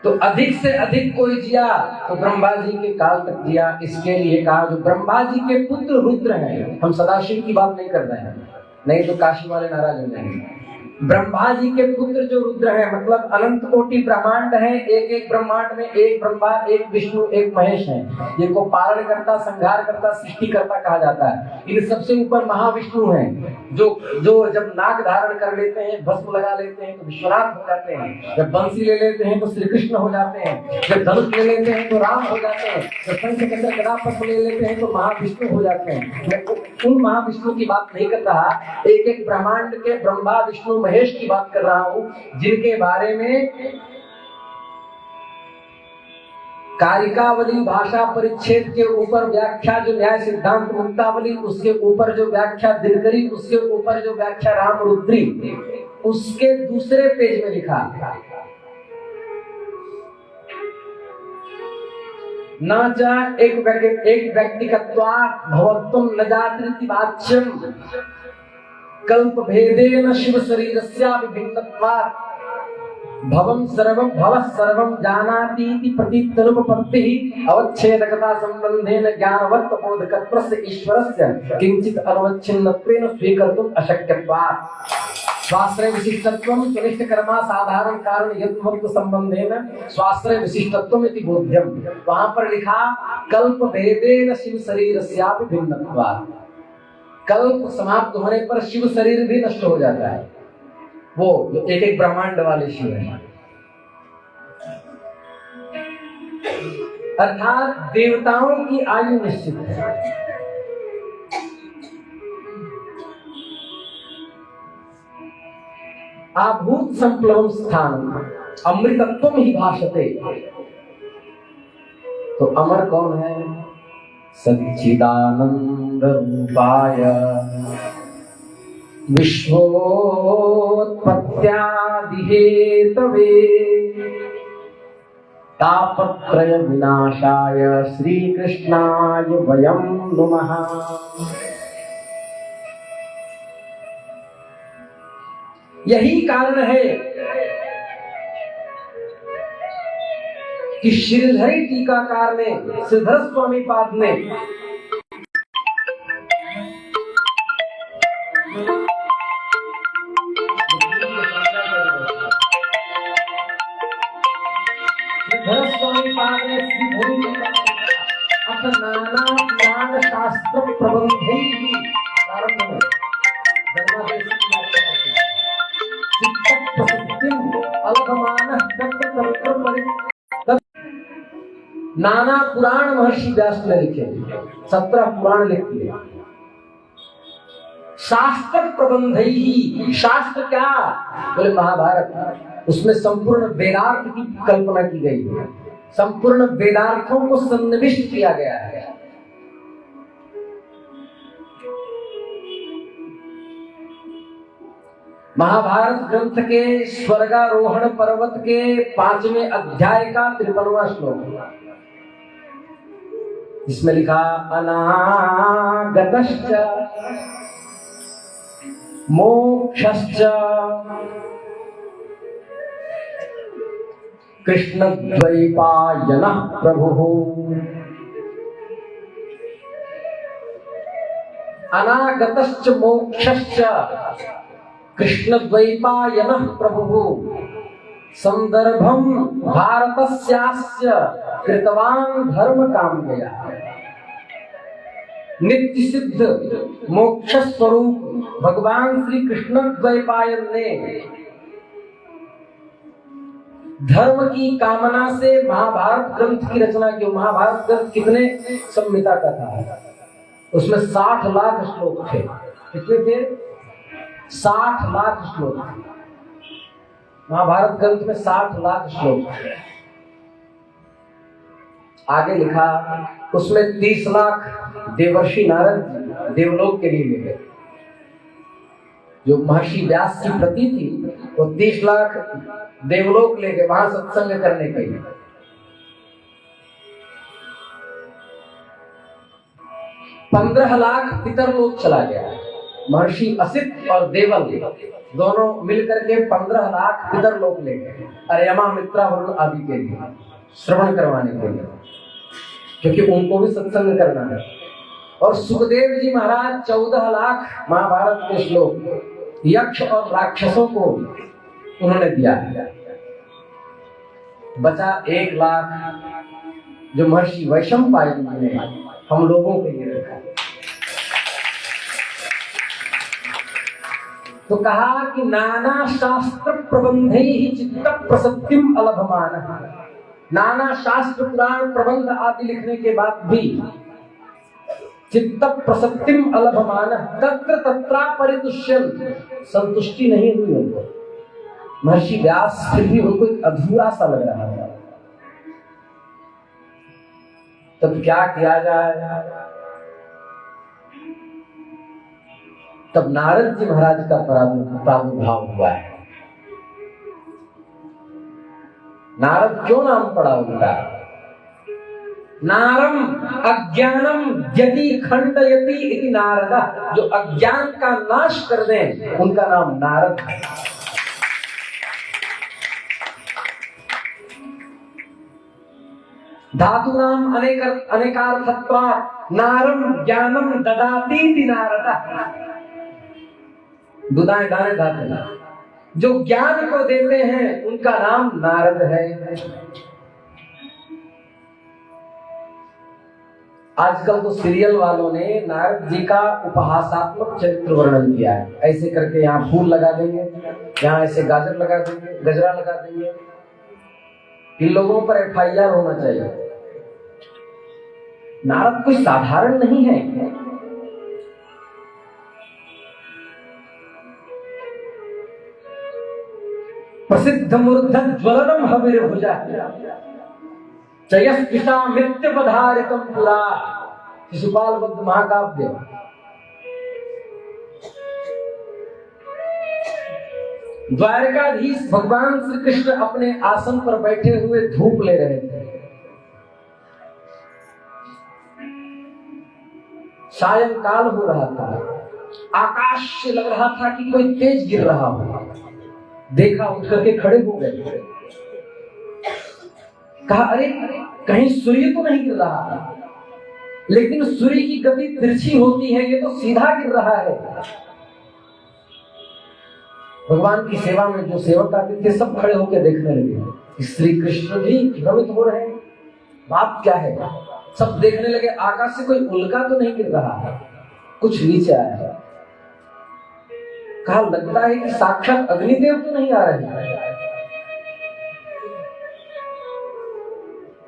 तो अधिक से अधिक कोई जिया तो ब्रह्मा जी के काल तक जिया। इसके लिए कहा जो ब्रह्मा जी के पुत्र रुद्र हैं, हम सदाशिव की बात नहीं कर रहे हैं, नहीं तो काशी वाले नाराज हो जाएंगे। ब्रह्मा जी के पुत्र जो रुद्र है, मतलब अनंत कोटि ब्रह्मांड है, एक एक ब्रह्मांड में एक ब्रह्मा, एक विष्णु, एक महेश है, जिनको पालन करता, संहार करता, सृष्टि करता कहा जाता है। इन सबसे ऊपर महाविष्णु हैं, जो जब नाग धारण कर लेते हैं, भस्म लगा लेते हैं तो विश्वनाथ हो जाते हैं, जब बंसी ले लेते हैं तो श्री कृष्ण हो जाते हैं, जब धनुष ले लेते हैं तो राम हो जाते हैं, जब शंख चक्र गदा पद्म ले लेते हैं तो महाविष्णु हो जाते हैं। मैं उन महाविष्णु की बात नहीं कर रहा, एक एक ब्रह्मांड के ब्रह्मा विष्णु महेश की बात कर रहा हूं, जिनके बारे में कारिकावली भाषा परिच्छेद के ऊपर व्याख्या जो न्याय सिद्धांत मुक्तावली, उसके ऊपर जो व्याख्या दिनकरी, उसके ऊपर जो व्याख्या रामरुद्री, उसके दूसरे पेज में लिखा न च एक व्यक्तिकत्वात् भवत्वं न जातीति वाच्यम् कल्प भेदेन शिव शरीरस्यापि भिन्नत्वात् भवं सर्वं जानातीति प्रतीत्यनुपपत्तिः अवच्छेदकता संबंधेन ज्ञानवत् बोधकत्वस्य ईश्वरस्य किंचित् अनुवच्छिन्नत्वेन स्वीकर्तुम् अशक्यत्वात् स्वाश्रय विशिष्टत्वं स्वनिष्ठ कर्मा साधारण कारण यत्वत्व संबंधेन स्वाश्रय विशिष्टत्वम् इति बोध्यम। वहां पर लिखा कल्प भेदेन शिव शरीरस्यापि भिन्नत्वात्, कल्प समाप्त होने पर शिव शरीर भी नष्ट हो जाता है, वो जो एक एक ब्रह्मांड वाले शिव है। अर्थात देवताओं की आयु निश्चित है। आभूत संप्लवम स्थान अमृतत्वम ही भाषते। तो अमर कौन है? सच्चिदानंद रूपाय विश्वोत्पत्त्यादि हेतवे तापत्रय विनाशाय श्री कृष्णाय वयं नुमः। यही कारण है कि श्रीधरी टीकाकार ने, श्रीधर स्वामी पाद ने नाना ज्ञान शास्त्र प्रबंधै प्रारंभ में नाना पुराण महर्षि व्यास ने लिखे, 17 पुराण लिख दिए। शास्त्र प्रबंधई, शास्त्र क्या बोले? महाभारत। उसमें संपूर्ण वेदार्थ की कल्पना की गई है, संपूर्ण वेदार्थों को सन्निविष्ट किया गया है। महाभारत ग्रंथ के स्वर्गारोहण पर्वत के 5वें अध्याय का 53वां श्लोक, जिसमें लिखा अनागतश्च मोक्षश्च कृष्णद्वैपायनः प्रभुः। अनागतश्च मोक्षश्च कृष्णद्वैपायनः प्रभुः। संदर्भम भारतस्यास्य कृतवान धर्म काम गया। नित्य सिद्ध मोक्ष स्वरूप भगवान श्री कृष्ण द्वैपायन ने धर्म की कामना से महाभारत ग्रंथ की रचना की। महाभारत ग्रंथ कितने संहिता का था? उसमें 60 लाख श्लोक थे। कितने थे? 60 लाख श्लोक। महाभारत ग्रंथ में 60 लाख श्लोक। आगे लिखा उसमें 30 लाख देवर्षि नारद देवलोक के लिए ले गए। जो महर्षि व्यास की प्रति थी वो 30 लाख देवलोक ले गए वहां सत्संग करने के लिए। 15 लाख पितरलोक चला गया। महर्षि असित और देवल दोनों मिलकर के 15 लाख पितरलोक ले गए अर्यमा मित्रा वरुण आदि के लिए श्रवण करवाने के लिए, क्योंकि उनको भी सत्संग करना है। और सुखदेव जी महाराज 14 लाख महाभारत के श्लोक यक्ष और राक्षसों को उन्होंने दिया। बचा 1 लाख जो महर्षि वैशंपायन ने हम लोगों के लिए रखा। तो कहा कि नाना शास्त्र प्रबंधै ही चित्त प्रसक्तिम अलभमानः। नाना शास्त्र पुराण प्रबंध आदि लिखने के बाद भी चित्त प्रसक्तिम अलभमानः तत्र तत्रा परितुष्यन्, संतुष्टि नहीं हुई उनको। महर्षि व्यास फिर भी उनको अधूरा सा लग रहा था। तब क्या किया जाए? तब नारद जी महाराज का प्रादुर्भाव हुआ है। नारद क्यों नाम पड़ा उनका? नारम अज्ञानम यदि खंडयति इति नारद। जो अज्ञान का नाश कर दें उनका नाम नारद है। धातु नाम अनेकार्थत्वा नारम ज्ञानम ददाति नारद। दुदाएं दाने धातु जो ज्ञान को देते हैं उनका नाम नारद है। आजकल तो सीरियल वालों ने नारद जी का उपहासात्मक चरित्र वर्णन किया है। ऐसे करके यहाँ फूल लगा देंगे, यहाँ ऐसे गाजर लगा देंगे, गजरा लगा देंगे। इन लोगों पर FIR होना चाहिए। नारद कोई साधारण नहीं है। प्रसिद्ध मूर्ध ज्वलनम हविर्भुजा चयस्पितामित्यपधारितम पुरा। शिशुपाल वध महाकाव्य। द्वारकाधीश भगवान श्री कृष्ण अपने आसन पर बैठे हुए धूप ले रहे थे। सायंकाल हो रहा था। आकाश से लग रहा था कि कोई तेज गिर रहा हो। देखा, उठ करके खड़े हो गए। कहा अरे कहीं सूर्य तो नहीं गिर रहा? लेकिन सूर्य की गति तिरछी होती है, ये तो सीधा गिर रहा है। भगवान की सेवा में जो सेवक आते थे सब खड़े होकर देखने लगे। श्री कृष्ण भी भ्रमित हो रहे हैं, बात क्या है? सब देखने लगे। आकाश से कोई उल्का तो नहीं गिर रहा है, कुछ नीचे आया है। कहा लगता है कि साक्षात अग्निदेव तो नहीं आ रहे हैं।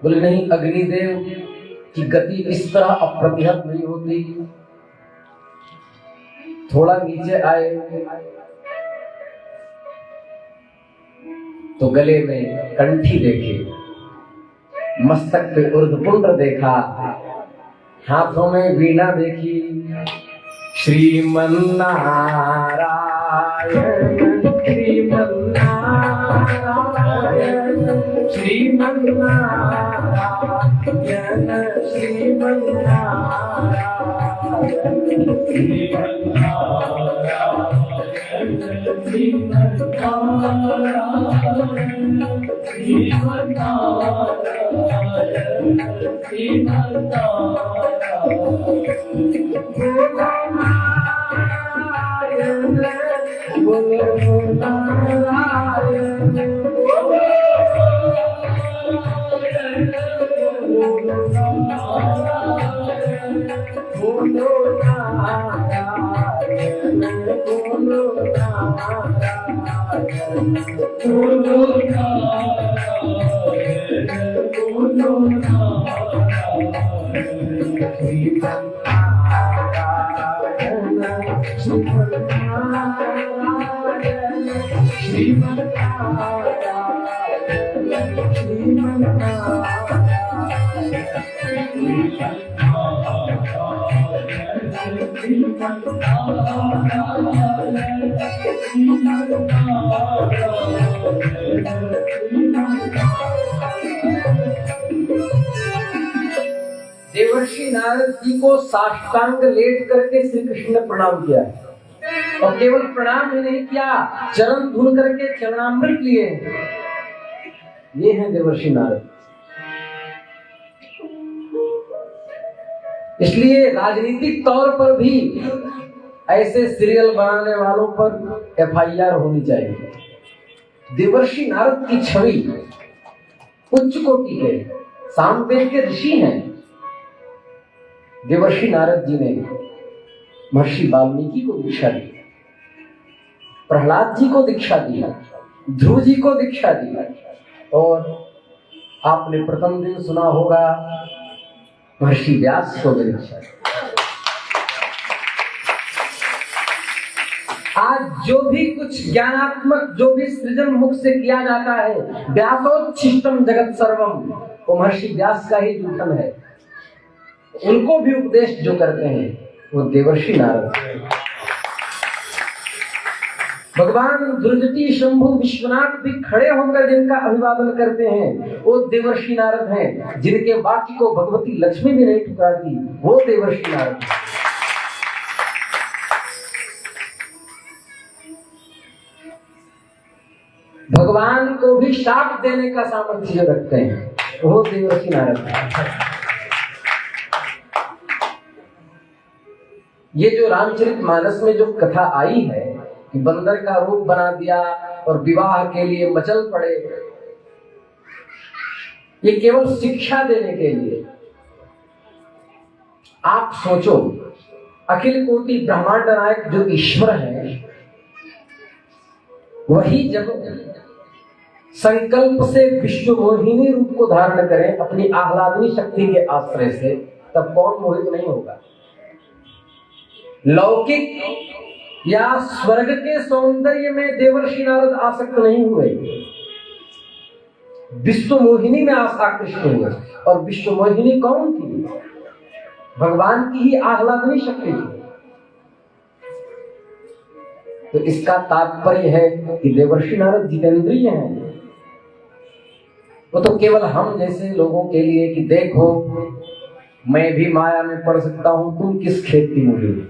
बोले नहीं, अग्निदेव की गति इस तरह अप्रतिहत नहीं होती। थोड़ा नीचे आए तो गले में कंठी देखी, मस्तक पे उर्ध्वपुंड देखा, हाथों में वीणा देखी। श्रीमन्नारायण श्रीमन्नारायण श्रीमन्नारायण देवर्षि नारद जी को साष्टांग लेट करके श्री कृष्ण ने प्रणाम किया, और केवल प्रणाम ही नहीं किया, चरण धुल करके चरणामृत लिए। ये हैं देवर्षि नारद। इसलिए राजनीतिक तौर पर भी ऐसे सीरियल बनाने वालों पर FIR होनी चाहिए। देवर्षि नारद की छवि उच्च कोटि के सामवेद के ऋषि हैं। देवर्षि नारद जी ने महर्षि वाल्मीकि को दीक्षा दी, प्रहलाद जी को दीक्षा दी, ध्रुव जी को दीक्षा दी, और आपने प्रथम दिन सुना होगा महर्षि व्यास को भी दीक्षा दी। आज जो भी कुछ ज्ञानात्मक, जो भी सृजन मुख से किया जाता है, व्यासोच्छिष्टम जगत सर्वम, वो महर्षि व्यास का ही जूठन है। उनको भी उपदेश जो करते हैं वो देवर्षि नारद। भगवान दुर्जटी शंभु विश्वनाथ भी खड़े होकर जिनका अभिवादन करते हैं वो देवर्षि नारद हैं। जिनके वाक्य को भगवती लक्ष्मी भी नहीं ठुकराती वो देवर्षि नारद हैं। भगवान को भी शाप देने का सामर्थ्य रखते हैं वो देवर्षि नारद हैं। ये जो रामचरितमानस में जो कथा आई है कि बंदर का रूप बना दिया और विवाह के लिए मचल पड़े, ये केवल शिक्षा देने के लिए। आप सोचो, अखिल कोटि ब्रह्मांड नायक जो ईश्वर है, वही जब संकल्प से विश्व मोहिनी रूप को धारण करें अपनी आह्लादनी शक्ति के आश्रय से, तब कौन मोहित नहीं होगा। लौकिक या स्वर्ग के सौंदर्य में देवर्षि नारद आसक्त नहीं हुए, विश्व मोहिनी में आकृष्ट हुए। और विश्व मोहिनी कौन थी? भगवान की ही आह्लादनी शक्ति थी। तो इसका तात्पर्य है कि देवर्षि नारद जितेंद्रिय हैं। वो तो केवल हम जैसे लोगों के लिए कि देखो मैं भी माया में पड़ सकता हूं, तुम किस खेत की मूली।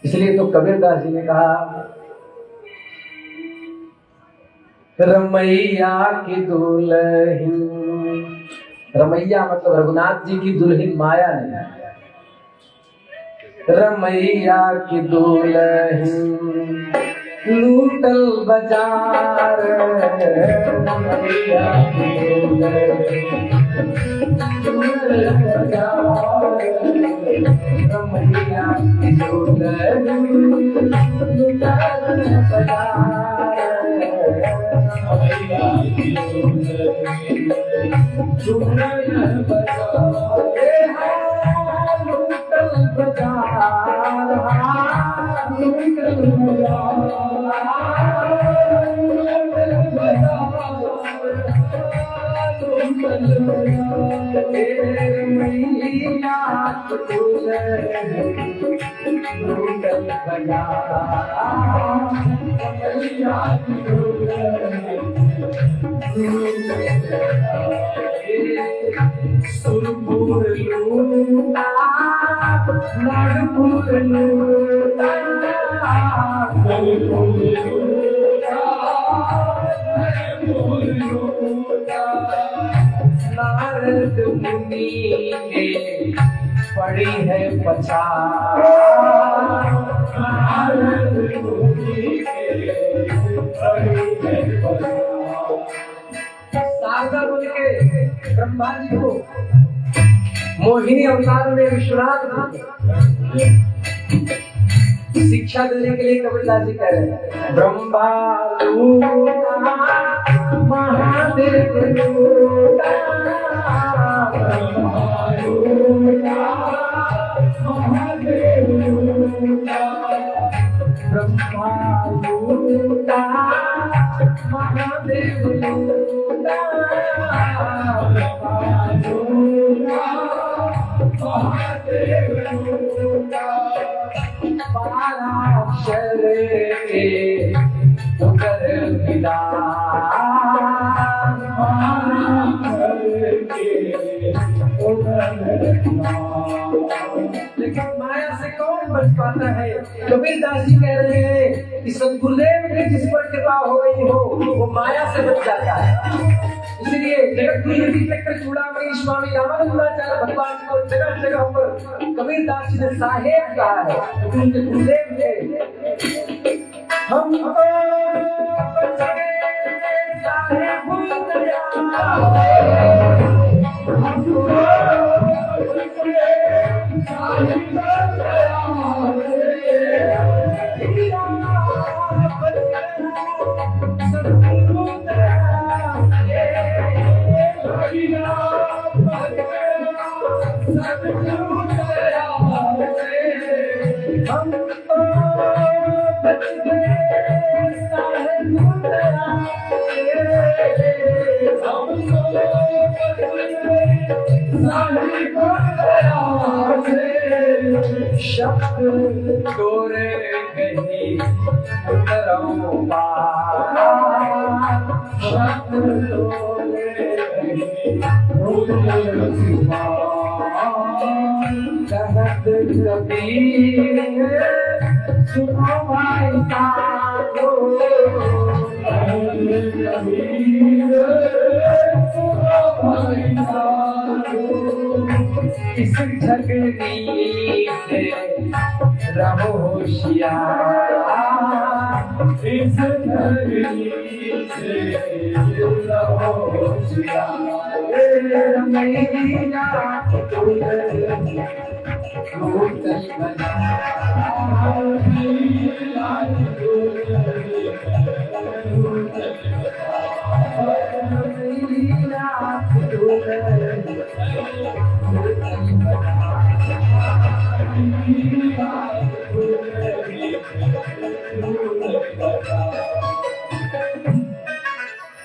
इसलिए तो कबीरदास जी ने कहा, रमैया की दुल्हन, रमैया मतलब रघुनाथ जी की दुल्हन माया नहीं, रमैया की दुल्हन लूटल बाजार, रमैया की दुल्हन लूटल बाजार, रमैया की दुल्हन लूटल बाजार, रमैया की दुल्हन लूटल सुरपुर लूटा नागपुर लूटा, नागपुर लूटा, नागपुर लूटा, नारद मुनि ने पड़ी है पछाड़, नारद मुनि ने पड़ी है पछाड़। शारदा बोल के ब्रह्मा जी को मोहिनी अवतार में विश्वनाथ शिक्षा देने के लिए कबीरदास जी कह रहे हैं, ब्रह्मा लूटा महादेव लूटा, ब्रह्मा लूटा महादेव लूटा, ब्रह्मा लूटा महादेव लूटा, ब्रह्मा लूटा महादेव लूटा, पाराशर के उकर विदान, पाराशर के उकर विदान। लेकिन माया से कौन बच पाता है? कबीरदास जी कह रहे हैं कि सदगुरुदेव की जिस पर कृपा हो गई हो वो माया से बच जाता है। इसलिए जगतगुरु नीति चक्र चूड़ामणि स्वामी रामानंदाचार्य भगवान को जगह जगह पर कबीरदास जी ने साहेब कहा है, क्योंकि उनके गुरुदेव थे। हम शब्द डोरे कहीं उतरो शब्द डोरे कहत कबीर सुनो भाई साधो इस झगड़ी से रहो होशियार, इस झगड़ी से रहो होशियार। मैया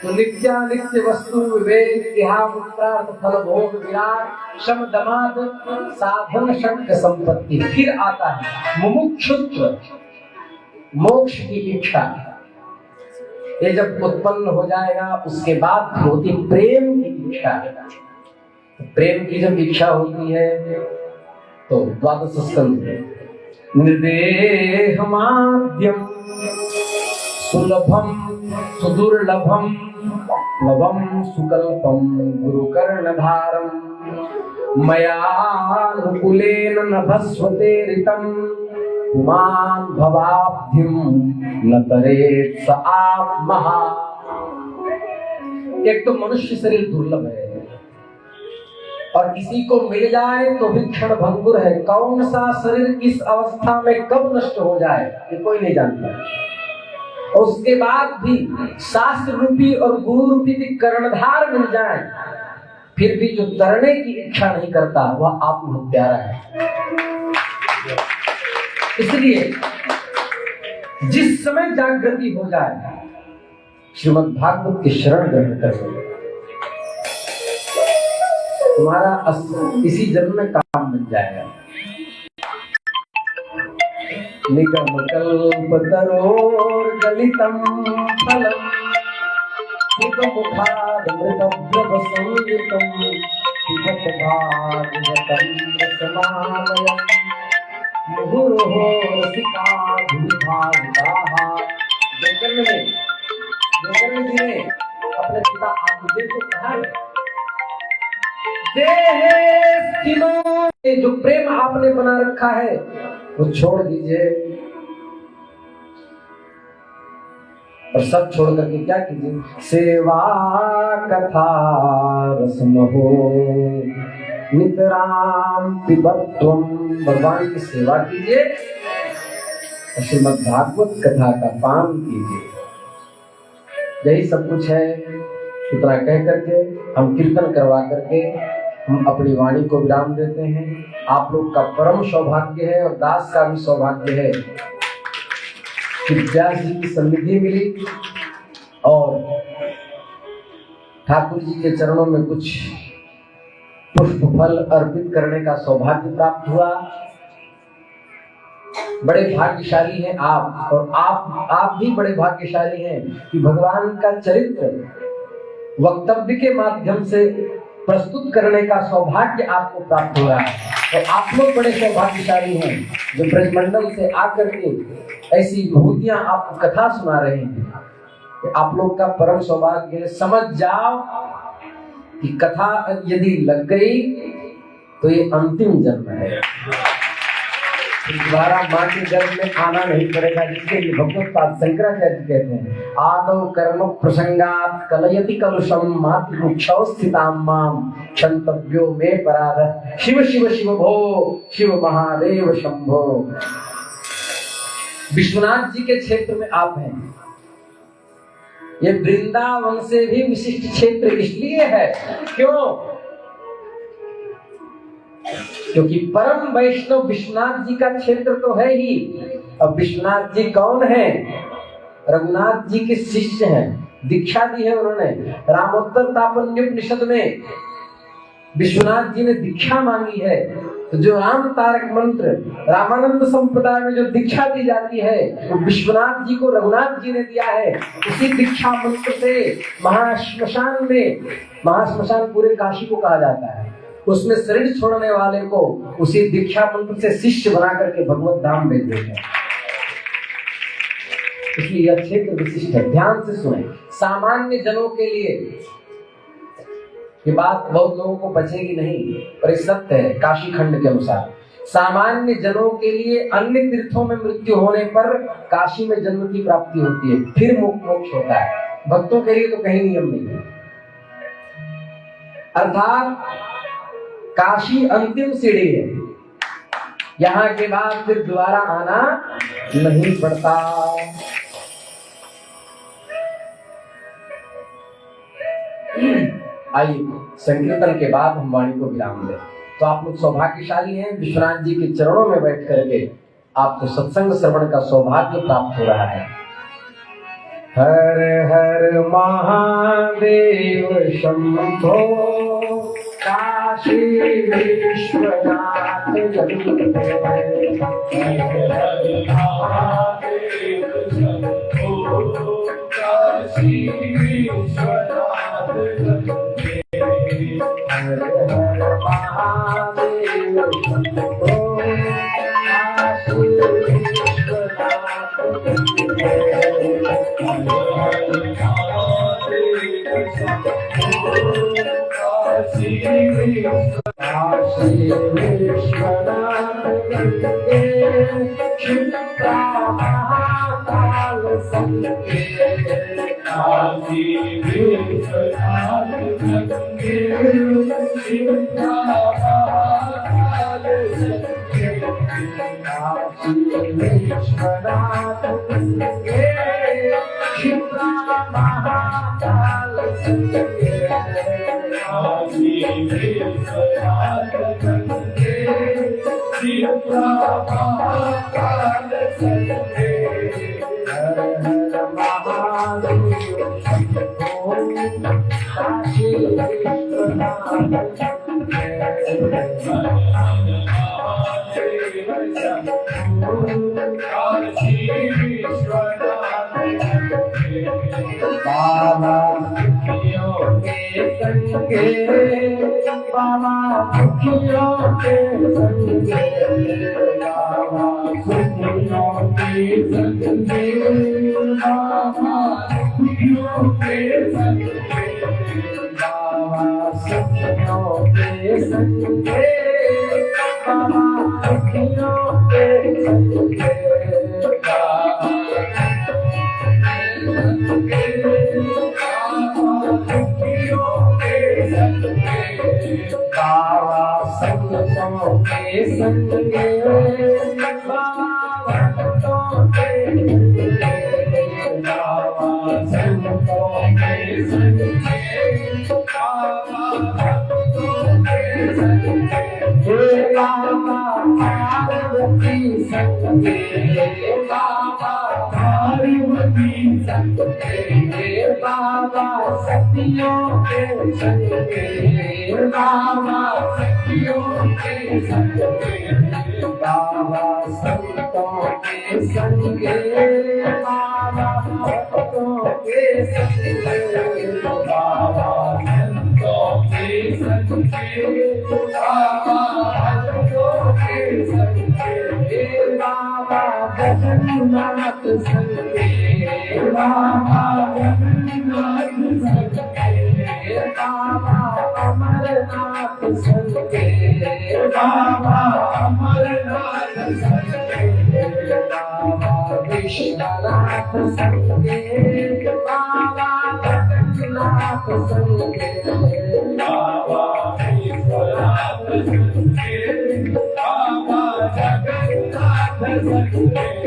तो नित्यानित्य वस्तु विवेक इहा मुक्तार्थ फल भोग विराट शम दमाद साधन शक्ति संपत्ति। फिर आता है मुमुक्षुत्व, मोक्ष की इच्छा। ये जब उत्पन्न हो जाएगा उसके बाद होती प्रेम की इच्छा। प्रेम की जब इच्छा होती है तो द्वादश स्कंध निर्देह माध्यम सुलभम सुदुर्लभम लवम सुकल्पम गुरुकर्णधारम मयानुकूलेन नभस्वते ऋतम पुमान् भवाब्धिम न तरेत् स आत्मः। एक तो मनुष्य शरीर दुर्लभ है और किसी को मिल जाए तो भी क्षण भंगुर है। कौन सा शरीर किस अवस्था में कब नष्ट हो जाए ये कोई नहीं जानता। और उसके बाद भी शास्त्र रूपी और गुरु रूपी कर्णधार मिल जाए फिर भी जो तरने की इच्छा नहीं करता वह आत्महत्यारा है। इसलिए जिस समय जागृति हो जाए श्रीमद् भागवत की शरण ग्रहण करो, तुम्हारा इसी जन्म में काम मिल जाएगा। निगम कल्पतरोर गलितम फलम मुखादमृतद्रव संयुतम पिबत भागवतम रसमालयम मुहुर्हो रसिका भूभाविताः। जगन जी ने अपने पिता आदिदेव को कहा जो प्रेम आपने बना रखा है वो छोड़ दीजिए और सब छोड़ करके क्या कीजिए, सेवा कथा रसम हो नितराम पिबत्वम। भगवान की सेवा कीजिए और श्रीमद् भागवत कथा का पान कीजिए। यही सब कुछ है। इतना कह करके हम कीर्तन करवा करके हम अपनी वाणी को विराम देते हैं। आप लोग का परम सौभाग्य है और दास का भी सौभाग्य है कि व्यास जी की सन्निधि मिली और ठाकुर जी के चरणों में कुछ पुष्प फल अर्पित करने का सौभाग्य प्राप्त हुआ। बड़े भाग्यशाली हैं आप, और आप भी बड़े भाग्यशाली हैं कि भगवान का चरित्र वक्तव्य के माध्यम से प्रस्तुत करने का सौभाग्य आपको प्राप्त हुआ है। और आप लोग बड़े सौभाग्यशाली हैं जो ब्रजमंडल से आकर के ऐसी विभूतियां आपको कथा सुना रहे हैं। आप लोग का परम सौभाग्य। समझ जाओ कि कथा यदि लग गई तो ये अंतिम जन्म है, दोबारा मां के गर्भ में आना नहीं पड़ेगा। जिसके लिए भगवत्पाद शंकराचार्य कहते हैं आदौ कर्म प्रसंगात कलयति कलुषम मातृक्षौ स्थिताम माम क्षंतव्यो में पराध। शिव शिव शिव भो शिव महादेव शंभो। विश्वनाथ जी के क्षेत्र में आप हैं। ये वृंदावन से भी विशिष्ट क्षेत्र इसलिए है क्यों? क्योंकि परम वैष्णव विश्वनाथ जी का क्षेत्र तो है ही। अब विश्वनाथ जी कौन है? रघुनाथ जी के शिष्य हैं, दीक्षा दी है उन्होंने। रामोत्तर तापन्योपनिषद में विश्वनाथ जी ने दीक्षा मांगी है। तो जो राम तारक मंत्र रामानंद संप्रदाय में जो दीक्षा दी जाती है वो विश्वनाथ जी को रघुनाथ जी ने दिया है। उसी दीक्षा मंत्र से महाश्मशान में, महाश्मशान पूरे काशी को कहा जाता है, उसमें शरीर छोड़ने वाले को उसी दीक्षा मंत्र से शिष्य बना करके भगवत धाम भेज देते हैं। इसलिए यह क्षेत्र विशिष्ट है। ध्यान से सुने। सामान्य जनों के लिए ये बात बहुत लोगों को बचेगी नहीं, पर सत्य है। काशी खंड के अनुसार सामान्य जनों के लिए अन्य तीर्थों में मृत्यु होने पर काशी में जन्म की प्राप्ति होती है, फिर मोक्ष होता है। भक्तों के लिए तो कहीं नियम नहीं है। अर्थात काशी अंतिम सीढ़ी है, यहाँ के बाद फिर दोबारा आना नहीं पड़ता। आइए संकीर्तन के बाद हम वाणी को विराम दें। तो आप लोग सौभाग्यशाली हैं, विश्वनाथ जी के चरणों में बैठ करके आपको सत्संग श्रवण का सौभाग्य प्राप्त हो रहा है। हर हर महादेव शंभो काशी विश्वनाथ जगन्नाथ। हर हर महादेव शंभो काशी विश्वनाथ जगन्नाथ। हर हर महादेव शंभो काशी विश्वनाथ काशी विश्वनाथ क्षिप्रा महाकाल संगे। काशी विश्वनाथ क्षिप्रा महाकाल संगे। काशी विश्वनाथ क्षिप्रा महाकाल संगे। काशी विश्वनाथ क्षिप्रा महाकाल संगे। हर हर महादेव शंभो काशी विश्वनाथ बाबा सुखियों के संगे। बाबा सुखियों के संगे। बाबा सुखियों के संगे। बाबा सुखियों के संगे। बाबा सुखियों के संगे। बाबा सुखियों के संगे। बाबा संतों के संगे। बाबा भक्तों के संगे। बाबा संतों के संगे। बाबा भक्तों के संगे। बाबा पार्वती संगे। बाबा पार्वती संगे। बाबा सतियों के संगे। बाबा सतियों के संगे। बाबा संतों के संगे। बाबा भक्तों के संगे। बाबा संतों के संगे। बाबा भक्तों के संगे। बाबा जगन्नाथ संगे। बाबा जगन्नाथ संगे। बाबा बाबा अमरनाथ संकेत बाबा विश्वनाथ संकेत बाबा जगन्नाथ संकेत बाबा विश्वनाथ संकेत बाबा जगन्नाथ संकेत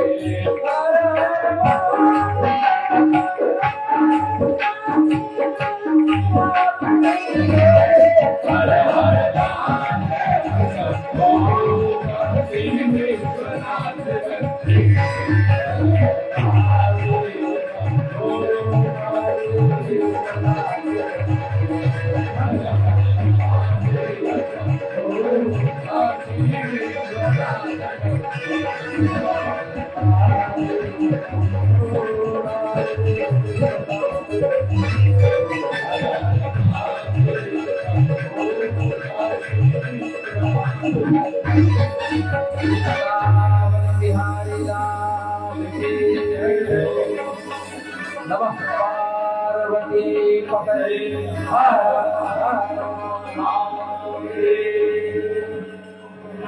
नमः पार्वती पतये हर हर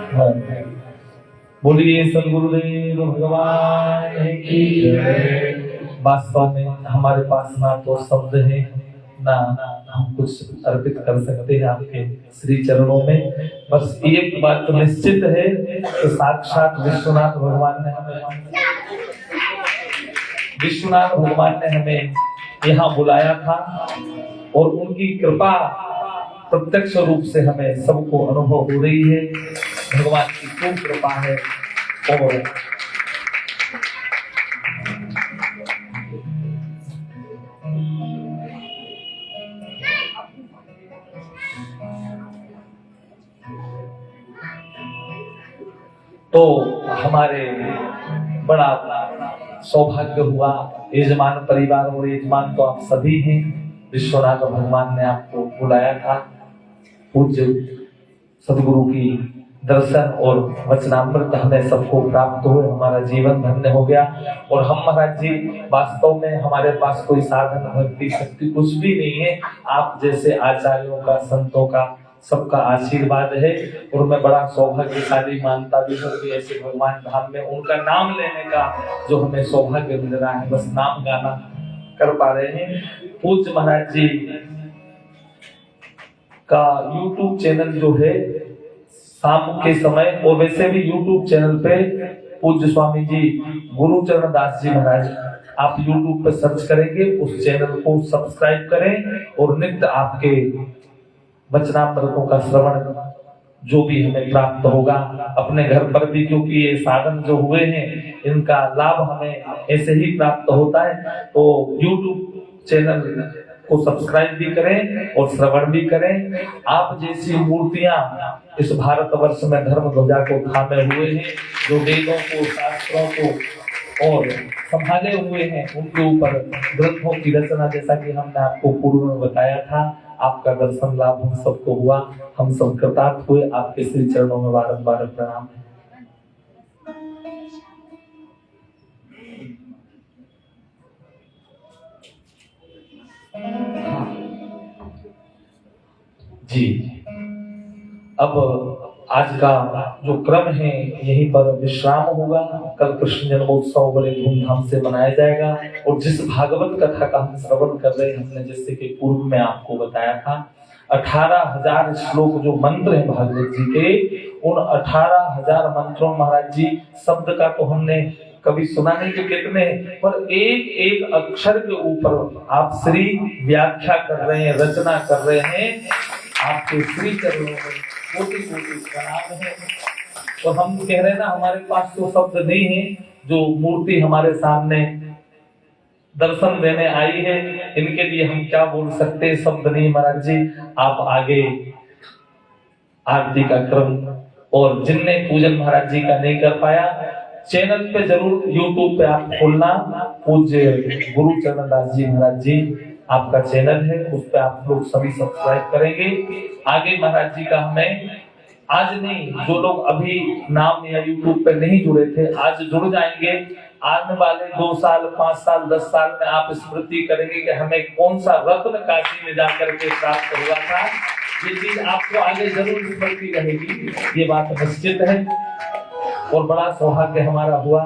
महादेव। बोलिए सद्गुरुदेव भगवान की जय। वास्तव में हमारे पास ना तो शब्द है ना हम कुछ अर्पित कर सकते हैं आपके श्री चरणों में। बस एक बात तो निश्चित है कि साक्षात विश्वनाथ भगवान ने हमें यहाँ बुलाया था और उनकी कृपा प्रत्यक्ष रूप से हमें सबको अनुभव हो रही है। भगवान की खूब कृपा है। और तो हमारे बड़ा सौभाग्य हुआ। यजमान परिवार और यजमान तो आप सभी हैं। विश्वनाथ भगवान ने आपको बुलाया था। पूज्य सदगुरु की दर्शन और वचनामृत हमें सबको प्राप्त हुए। हमारा जीवन धन्य हो गया। और हम महाराज जी वास्तव में हमारे पास कोई साधन भक्ति शक्ति कुछ भी नहीं है। आप जैसे आचार्यों का, संतों का, सबका आशीर्वाद है। और मैं बड़ा सौभाग्यशाली मानता भी हूँ कि ऐसे भगवान धाम में उनका नाम लेने का जो हमें सौभाग्य मिल रहा है, बस नाम गाना कर पा रहे हैं। पूज्य महाराज जी का YouTube चैनल जो है शाम के समय, और वैसे भी YouTube चैनल पे पूज्य स्वामी जी गुरुचरण दास जी महाराज, आप YouTube पे सर्च करेंगे, उस चैनल को सब्सक्राइब करें और नित्य आपके वचनामृतों का श्रवण जो भी हमें प्राप्त होगा अपने घर पर भी, क्योंकि ये साधन जो हुए हैं इनका लाभ हमें ऐसे ही प्राप्त होता है। तो YouTube चैनल को सब्सक्राइब भी करें और श्रवण भी करें। आप जैसी मूर्तियां इस भारतवर्ष में धर्म ध्वजा को थामे हुए हैं, जो वेदों को, शास्त्रों को और संभाले हुए हैं, उनके ऊपर ग्रंथों की रचना, जैसा कि हमने आपको पूर्व में बताया था। आपका दर्शन लाभ हम सबको हुआ, हम सब कृतार्थ हुए। आपके श्री चरणों में बारंबार प्रणाम है। जी, अब आज का जो क्रम है यहीं पर विश्राम होगा। कल कृष्ण जन्मोत्सव बड़े धूमधाम से मनाया जाएगा। और जिस भागवत कथा का हम श्रवण कर रहे हैं, हमने जैसे कि पूर्व में आपको बताया था, 18,000 श्लोक जो मंत्र हैं भागवत जी के, उन 18,000 मंत्रों महाराज जी शब्द का तो हमने कभी सुना नहीं कि कितने, पर एक एक अक्षर के ऊपर आप श्री व्याख्या कर रहे हैं, रचना कर रहे हैं। आपके श्री चरणों में कोटि कोटि प्रणाम है। और हम कह रहे हैं ना, हमारे पास तो शब्द नहीं है, जो मूर्ति हमारे सामने दर्शन देने आई है, इनके लिए हम क्या बोल सकते हैं, शब्द नहीं। महाराज जी आप आगे आरती का क्रम, और जिनने पूजन महाराज जी का नहीं कर पाया, चैनल पे जरूर YouTube पे आप खोलना, पूज्य गुरुचरण दास जी महाराज जी आपका चैनल है, उस पे आप लोग सभी सब्सक्राइब करेंगे। आगे महाराज जी का हमें आज नहीं, जो लोग अभी नाम या YouTube पे नहीं जुड़े थे, आज जुड़ जाएंगे। आने वाले 2 साल, 5 साल, 10 साल में आप स्मृति करेंगे कि हमें कौन सा रत्न काशी में जाकर के प्राप्त हुआ था। ये चीज आपको आगे जरूर मिलती रहेगी, ये बात निश्चित है। और बड़ा सौभाग्य हमारा हुआ।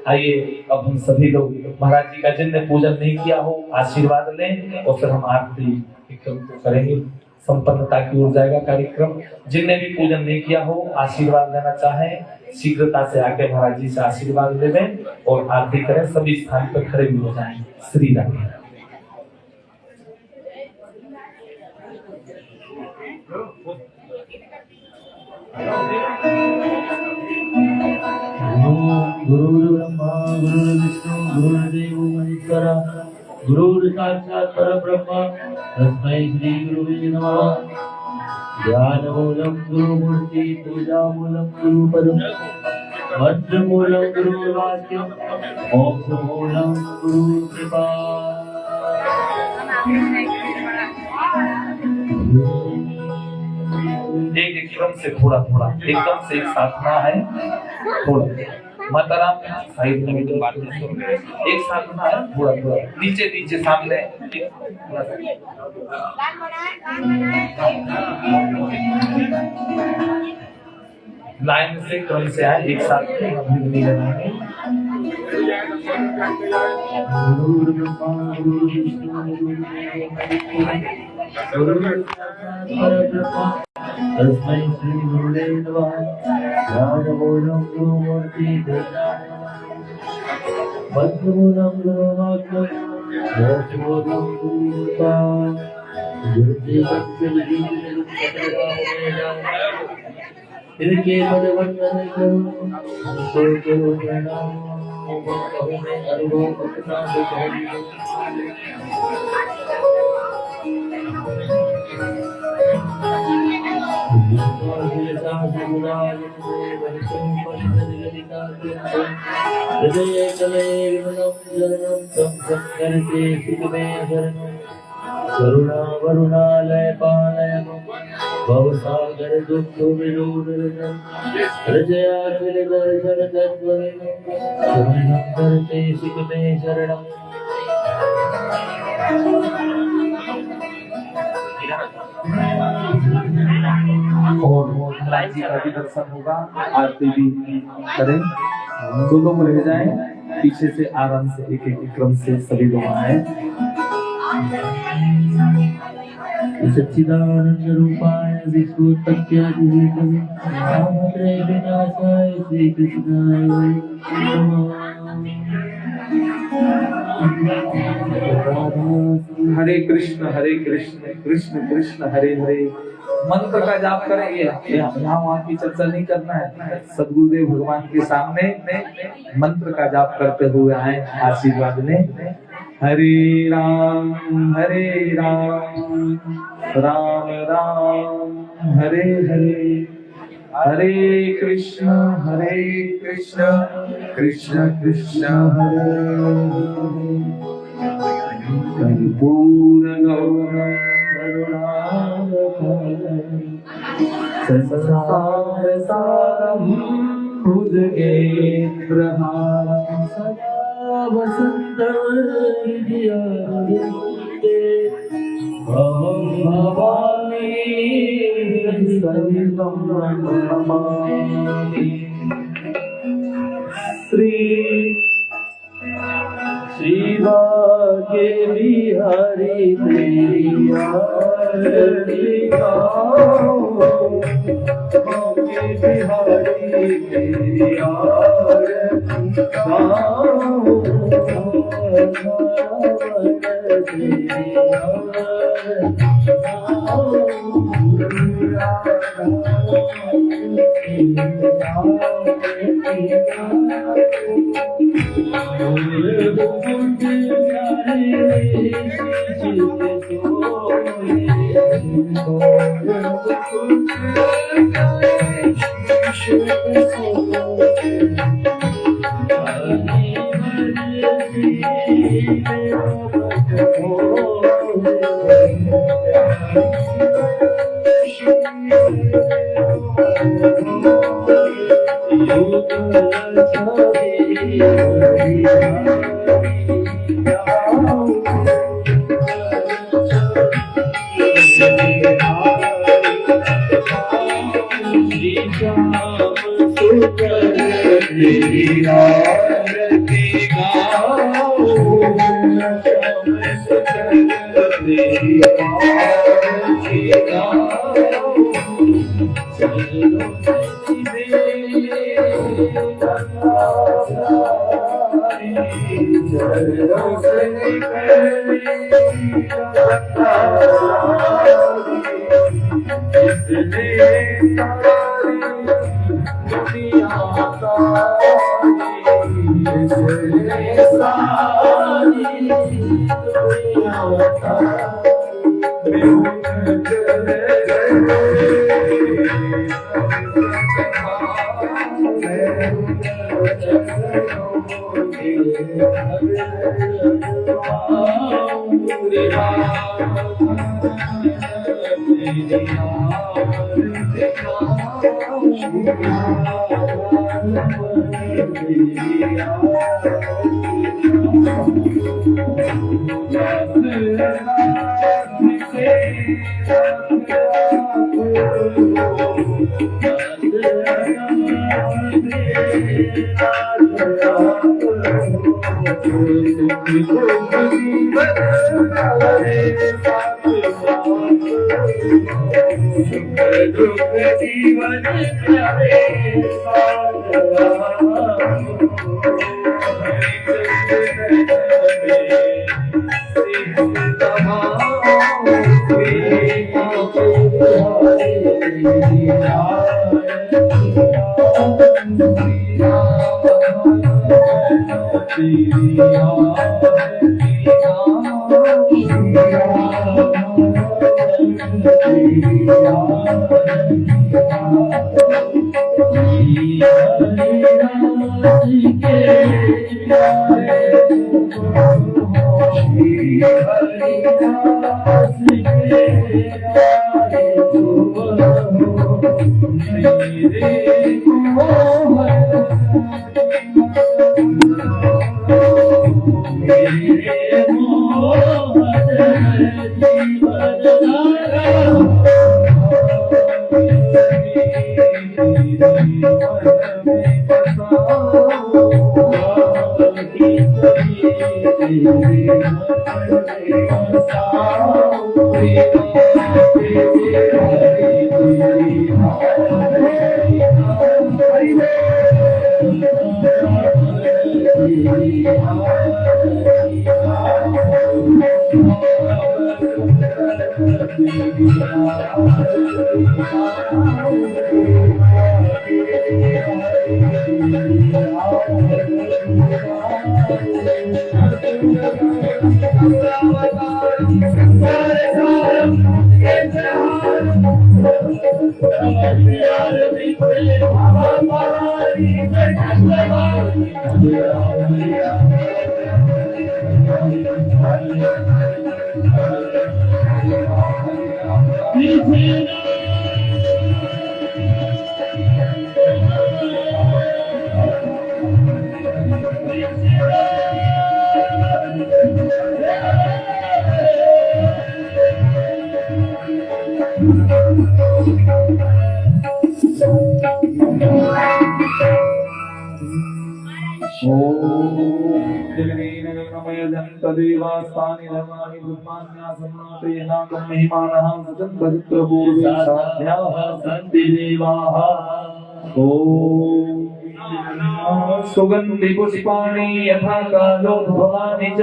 आइए अब हम सभी लोग महाराज जी का जिनने पूजन नहीं किया हो आशीर्वाद लें और फिर हम आरती करेंगे। संपन्नता की ओर जाएगा कार्यक्रम। जिनने भी पूजन नहीं किया हो आशीर्वाद लेना चाहें शीघ्रता से आके महाराज जी से आशीर्वाद लें और आरती करें। सभी स्थान पर खड़े भी हो जाएं। श्री राम। गुरुर्ब्रह्मा गुरुर्विष्णु गुरुर्देवो महेश्वरा गुरुर् साक्षात् परब्रह्म तस्मै श्री गुरुवे नमः। ध्यानमूलं गुरुमूर्ति पूजामूलं गुरुपदं मंत्रमूलं गुरुवाक्यं मोक्षमूलं गुरुकृपा। एक एक क्रम से थोड़ा थोड़ा एकदम से एक साधना है। थोड़ा माता राम साइड में एक साधना है। थोड़ा थोड़ा नीचे नीचे सामने लाइन से क्रम से आए एक साथ नहीं लगाएंगे। तस्मै श्री गुरुवे नमः। ध्यानमूलं गुरुमूर्ति मंत्रमूलं गुरुवाक्यं मोक्षमूलं गुरुकृपा। इनके पदवंदन करो प्रणाम में अनुभव अपना हृदय कले विमलं जननं संकर्ते सुखमे शरणं करुणा वरुणालय पालय भवसागर दुःख विलोलन हृदयाखिल दर्शन तद्वयं शरणं करते सुखमे शरणं। और महाराज जी का भी दर्शन होगा। आरती भी करें। दो लोग रह जाएं पीछे से आराम से एक एक क्रम से सभी लोग आए। सच्चिदानंद रूपाय विश्वोत्पत्त्यादि हेतवे विनाशाय श्री कृष्णाय हरे कृष्ण कृष्ण कृष्ण हरे हरे। मंत्र का जाप करेंगे। यहाँ वहाँ की चर्चा नहीं करना है। सदगुरुदेव भगवान के सामने मंत्र का जाप करते हुए आए आशीर्वाद लें। हरे राम राम राम हरे हरे हरे कृष्ण कृष्ण कृष्ण हरे कर्पूर गौरम संसार सारम भुजगेन्द्रहारं सदा वसन्तहृदये भवामि सवितं नमामि। श्रीभाग्य बिहारी तेरी आरती गाओ। भाग्य बिहारी तेरी आरती गाओ। आरती गाओ श्याम सुंदर तेरी आरती गाओ चलो जीवन तदेवास्तानि धर्माणि ब्रह्मान्यासम्नाते नाकं महिमानः सजन्मचित्रपूर्वेशाभ्याः सन्ति देवाः ॐ सुगन्धि पुष्पाणि यथा कालोद्भवानि च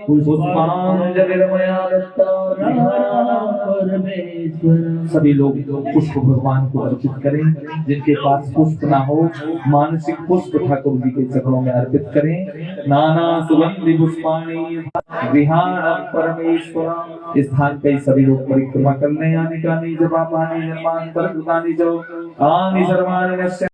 पुष्पाञ्जलिर्मया दत्ता सभी लोग पुष्प भगवान को अर्पित करें। जिनके पास पुष्प ना हो मानसिक पुष्प ठाकुर जी के चरणों में अर्पित करें। नाना सुगंधि पुष्पाणि विहारं परमेश्वर। इस स्थान पे सभी लोग परिक्रमा कर लें। आनि कानि जपापानि जन्मान्तरकृतानि च आनि सर्वाणि नश्य